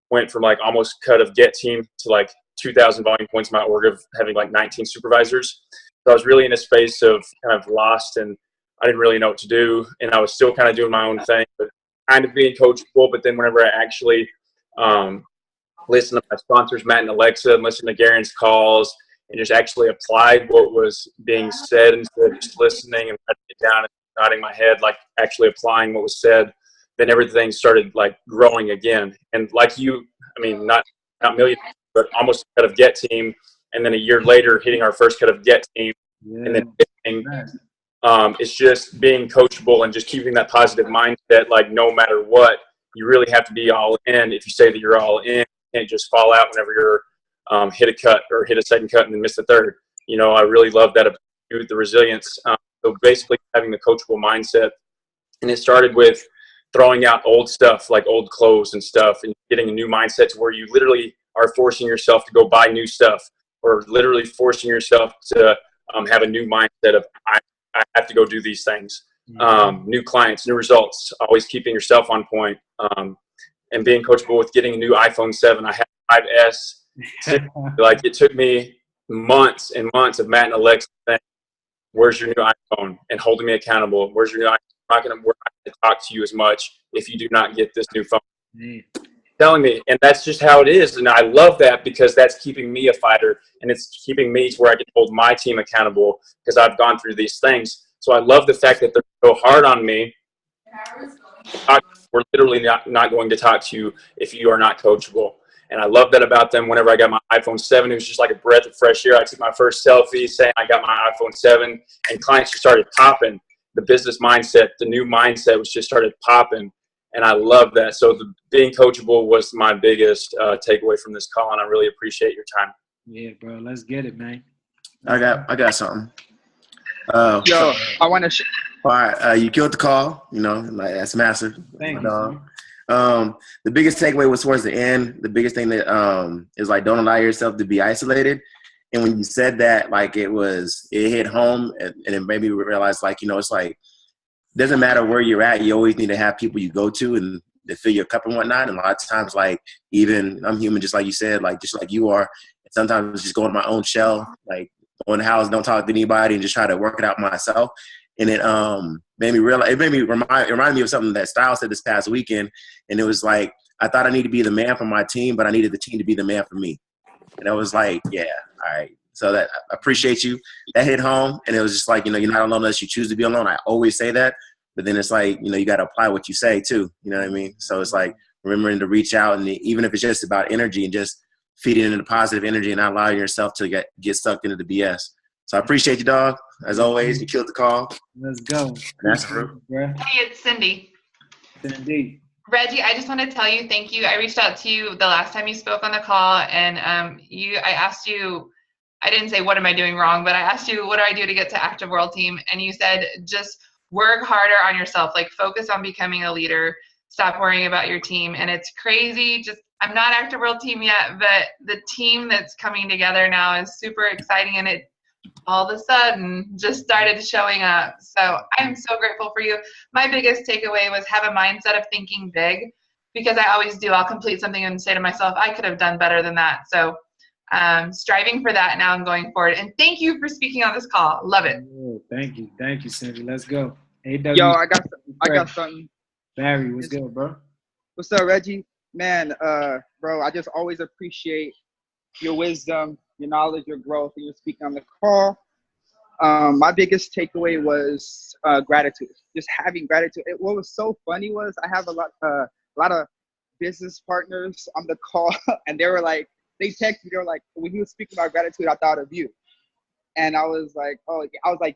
went from like almost cut of get team to like 2,000 volume points in my org of having like 19 supervisors. So I was really in a space of kind of lost, and I didn't really know what to do, and I was still kind of doing my own thing, but kind of being coachable. But then whenever I actually listened to my sponsors, Matt and Alexa, and listened to Garen's calls, and just actually applied what was being said instead of just listening and writing it down and nodding my head, like actually applying what was said, then everything started like growing again. And like you, I mean, not million, but almost a cut of get team. And then a year later, hitting our first cut of get team. Yeah. And then it's just being coachable and just keeping that positive mindset. Like no matter what, you really have to be all in. If you say that you're all in, you can't just fall out whenever you're hit a cut or hit a second cut and then miss the third. You know, I really love that about the resilience. So basically having the coachable mindset. And it started with throwing out old stuff like old clothes and stuff, and getting a new mindset to where you literally are forcing yourself to go buy new stuff, or literally forcing yourself to have a new mindset of I have to go do these things. New clients, new results, always keeping yourself on point, and being coachable with getting a new iPhone 7. I have 5S. Like, it took me months and months of Matt and Alexa saying, where's your new iPhone? And holding me accountable. Where's your new iPhone? We're not going to talk to you as much if you do not get this new phone. Telling me, and that's just how it is. And I love that, because that's keeping me a fighter, and it's keeping me to where I can hold my team accountable, because I've gone through these things. So I love the fact that they're so hard on me. We're literally not going to talk to you if you are not coachable. And I love that about them. Whenever I got my iPhone 7, it was just like a breath of fresh air. I took my first selfie saying I got my iPhone 7, and clients just started popping. The business mindset, the new mindset was just started popping. And I love that. So being coachable was my biggest takeaway from this call, and I really appreciate your time. Yeah, bro. Let's get it, man. I got something. Yo, I want to. All right, you killed the call. You know, like, that's massive. Thank But, you. the biggest takeaway was towards the end. The biggest thing that is like, don't allow yourself to be isolated. And when you said that, like, it hit home, and it made me realize, like, you know, it's like, doesn't matter where you're at, you always need to have people you go to and to fill your cup and whatnot. And a lot of times, like, even I'm human, just like you said, like, just like you are. And sometimes it's just going to my own shell, like, go in the house, don't talk to anybody, and just try to work it out myself. And it made me realize, it reminded me of something that Styles said this past weekend. And it was like, I thought I needed to be the man for my team, but I needed the team to be the man for me. And I was like, yeah, all right. So that, I appreciate you. That hit home. And it was just like, you know, you're not alone unless you choose to be alone. I always say that. But then it's like, you know, you got to apply what you say too. You know what I mean? So it's like remembering to reach out, and even if it's just about energy, and just feeding into the positive energy and not allowing yourself to get stuck into the BS. So I appreciate you, dog. As always, you killed the call. Let's go. That's true. Hey, it's Cindy. Indeed. Reggie, I just want to tell you thank you. I reached out to you the last time you spoke on the call, and I asked you, I didn't say what am I doing wrong, but I asked you what do I do to get to Active World Team, and you said just work harder on yourself, like focus on becoming a leader, stop worrying about your team. And it's crazy. Just I'm not Active World Team yet, but the team that's coming together now is super exciting, and it all of a sudden just started showing up. So I'm so grateful for you. My biggest takeaway was have a mindset of thinking big, because I always do. I'll complete something and say to myself, I could have done better than that. So striving for that now and going forward. And thank you for speaking on this call. Love it. Oh, thank you, Cindy. Let's go. Yo, I got something. Barry, what's good, bro? What's up, Reggie? Man, bro, I just always appreciate your wisdom, your knowledge, your growth, and your speaking on the call. My biggest takeaway was gratitude. Just having gratitude. What was so funny was I have a lot of business partners on the call, and they were like, they texted me. They were like, when he was speaking about gratitude, I thought of you. And I was like,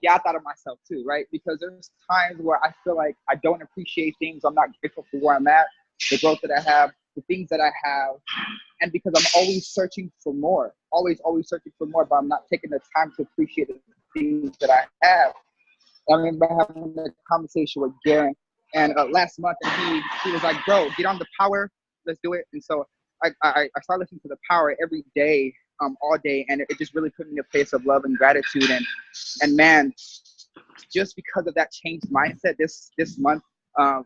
yeah, I thought of myself too, right? Because there's times where I feel like I don't appreciate things. I'm not grateful for where I'm at, the growth that I have, the things that I have. And because I'm always searching for more, always searching for more, but I'm not taking the time to appreciate the things that I have. I remember having a conversation with Garen, and last month, and he was like, bro, get on the power, let's do it. And so I started listening to the power every day, all day, and it just really put me in a place of love and gratitude. And man, just because of that changed mindset this month,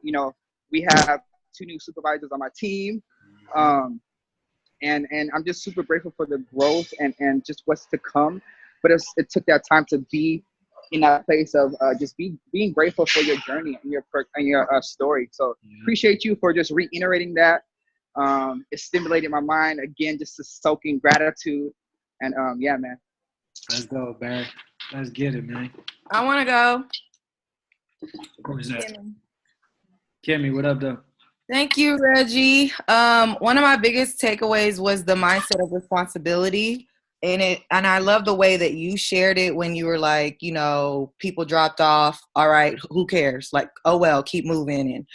you know, we have 2 new supervisors on my team, and I'm just super grateful for the growth and just what's to come. But it took that time to be in that place of just being grateful for your journey and your story. So appreciate you for just reiterating that. It stimulated my mind again, just to soak in gratitude. And yeah, man. Let's go, Barry. Let's get it, man. I want to go. Who is that? Kimmy, what up, though? Thank you, Reggie. One of my biggest takeaways was the mindset of responsibility. And I love the way that you shared it when you were like, you know, people dropped off. All right, who cares? Like, oh, well, keep moving. And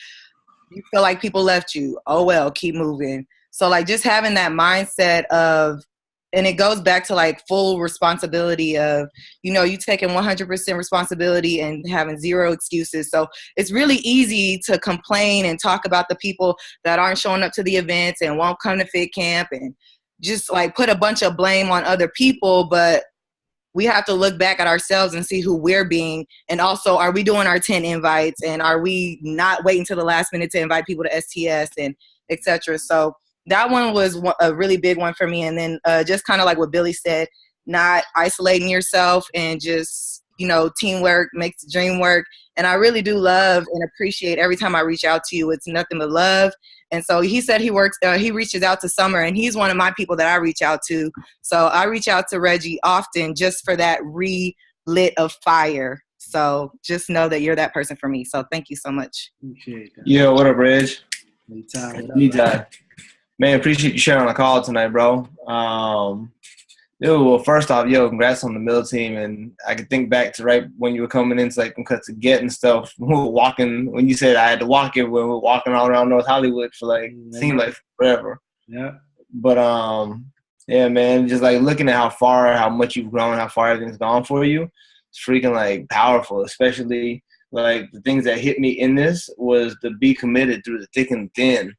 you feel like people left you. Oh, well, keep moving. So, like, just having that mindset of and it goes back to like full responsibility of, you know, you taking 100% responsibility and having zero excuses. So it's really easy to complain and talk about the people that aren't showing up to the events and won't come to fit camp and just like put a bunch of blame on other people. But we have to look back at ourselves and see who we're being. And also, are we doing our 10 invites? And are we not waiting till the last minute to invite people to STS and et cetera? So that one was a really big one for me. And then just kind of like what Billy said, not isolating yourself and just, you know, teamwork makes the dream work. And I really do love and appreciate every time I reach out to you. It's nothing but love. And so he said he reaches out to Summer, and he's one of my people that I reach out to. So I reach out to Reggie often just for that relit of fire. So just know that you're that person for me. So thank you so much. Appreciate that. Yo, what up, Reg? Anytime. Man, appreciate you sharing on the call tonight, bro. Well, first off, congrats on the middle team. And I can think back to right when you were coming into like cuts to get and stuff. We were walking, when you said I had to walk everywhere, we were walking all around North Hollywood for like, seemed like forever. Yeah. But, yeah, man, just like looking at how much you've grown, how far everything's gone for you, it's freaking like powerful, especially like the things that hit me in this was to be committed through the thick and thin.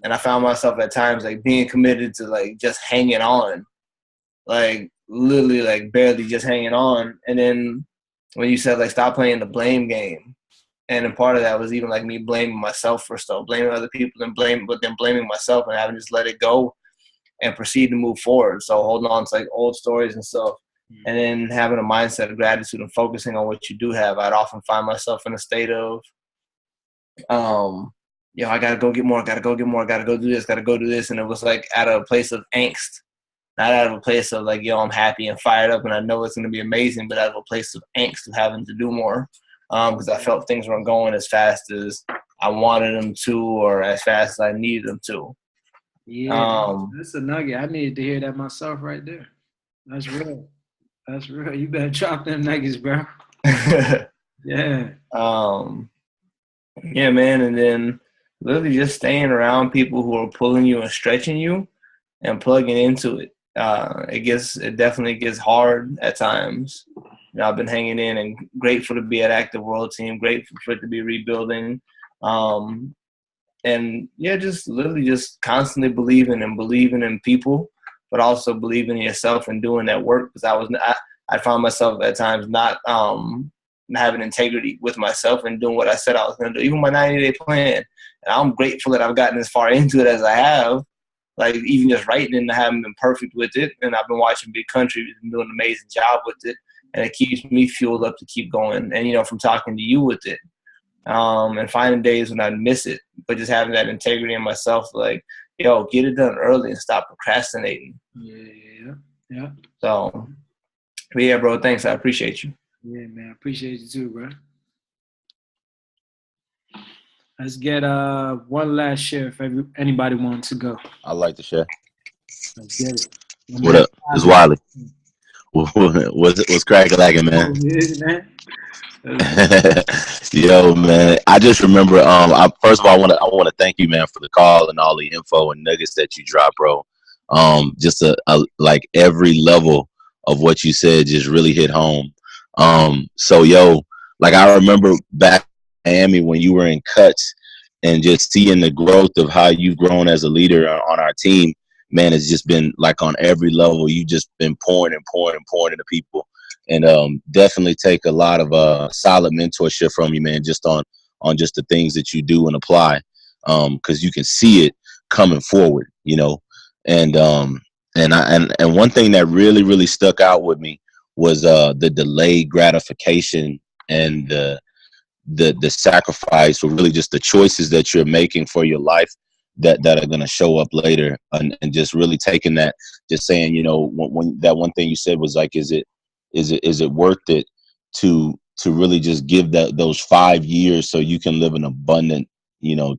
And I found myself at times like being committed to like just hanging on. Like literally like barely just hanging on. And then when you said like stop playing the blame game, and then part of that was even like me blaming myself for stuff, blaming other people and then blaming myself and having to just let it go and proceed to move forward. So holding on to like old stories and stuff, and then having a mindset of gratitude and focusing on what you do have. I'd often find myself in a state of I gotta go get more, gotta go do this, and it was like out of a place of angst. Not out of a place of like, I'm happy and fired up and I know it's going to be amazing, but out of a place of angst of having to do more because I felt things weren't going as fast as I wanted them to or as fast as I needed them to. Yeah, that's a nugget. I needed to hear that myself right there. That's real. That's real. You better drop them nuggets, bro. Yeah. Yeah, man. And then literally just staying around people who are pulling you and stretching you and plugging into it. It definitely gets hard at times. I've been hanging in and grateful to be at Active World Team, grateful for it to be rebuilding. And yeah, just literally just constantly believing in people, but also believing in yourself and doing that work. Because I found myself at times not having integrity with myself and doing what I said I was going to do, even my 90-day plan. And I'm grateful that I've gotten as far into it as I have. Like even just writing it, I haven't been perfect with it. And I've been watching Big Country and doing an amazing job with it. And it keeps me fueled up to keep going. And, from talking to you with it and finding days when I miss it, but just having that integrity in myself, like, get it done early and stop procrastinating. Yeah. So, but yeah, bro, thanks. I appreciate you. Yeah, man. I appreciate you too, bro. Let's get one last share if anybody wants to go. I'd like to share. Let's get it. What up? It's Wiley. What's cracking, man? Yo, man. I just remember. First of all, I want to thank you, man, for the call and all the info and nuggets that you dropped, bro. Just like every level of what you said just really hit home. So, like I remember back in Miami when you were in cuts and just seeing the growth of how you've grown as a leader on our team, man, it's just been like on every level. You've just been pouring into people, and definitely take a lot of solid mentorship from you, man, just on just the things that you do and apply, because you can see it coming forward, and one thing that really stuck out with me was the delayed gratification and the sacrifice, or really just the choices that you're making for your life that are going to show up later, and just really taking that, just saying, when that one thing you said was like, is it worth it to really just give those 5 years so you can live an abundant,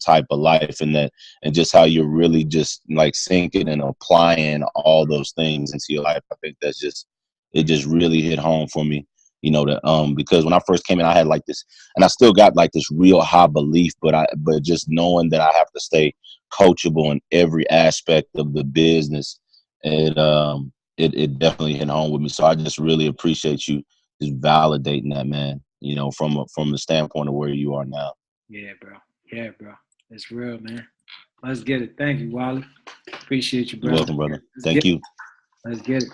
type of life, and just how you're really just like sinking and applying all those things into your life. I think it just really hit home for me. Because when I first came in, I had like this, and I still got like this real high belief, but just knowing that I have to stay coachable in every aspect of the business, it definitely hit home with me. So I just really appreciate you just validating that, man. You know, from the standpoint of where you are now. Yeah, bro. Yeah, bro. It's real, man. Let's get it. Thank you, Wally. Appreciate you, bro. You're welcome, brother. Thank you. Let's get it.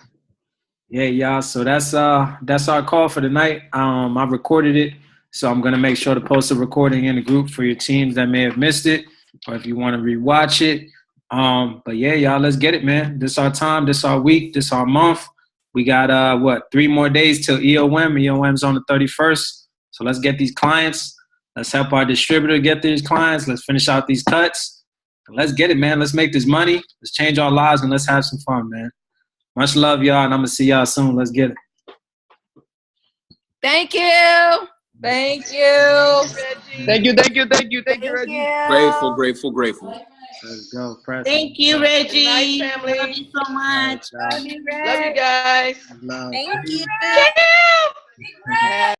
Yeah, y'all. So that's our call for tonight. I recorded it, so I'm gonna make sure to post a recording in the group for your teams that may have missed it, or if you want to rewatch it. But yeah, y'all, let's get it, man. This our time. This our week. This our month. We got 3 more days till EOM. EOM's on the 31st. So let's get these clients. Let's help our distributor get these clients. Let's finish out these cuts. Let's get it, man. Let's make this money. Let's change our lives and let's have some fun, man. Much love, y'all, and I'm gonna see y'all soon. Let's get it. Thank you. Thank you. Thank you, Reggie. Grateful. Let's go, Preston. Thank you, Reggie. Good night, family. Love you so much. Love you guys. Love. Thank you.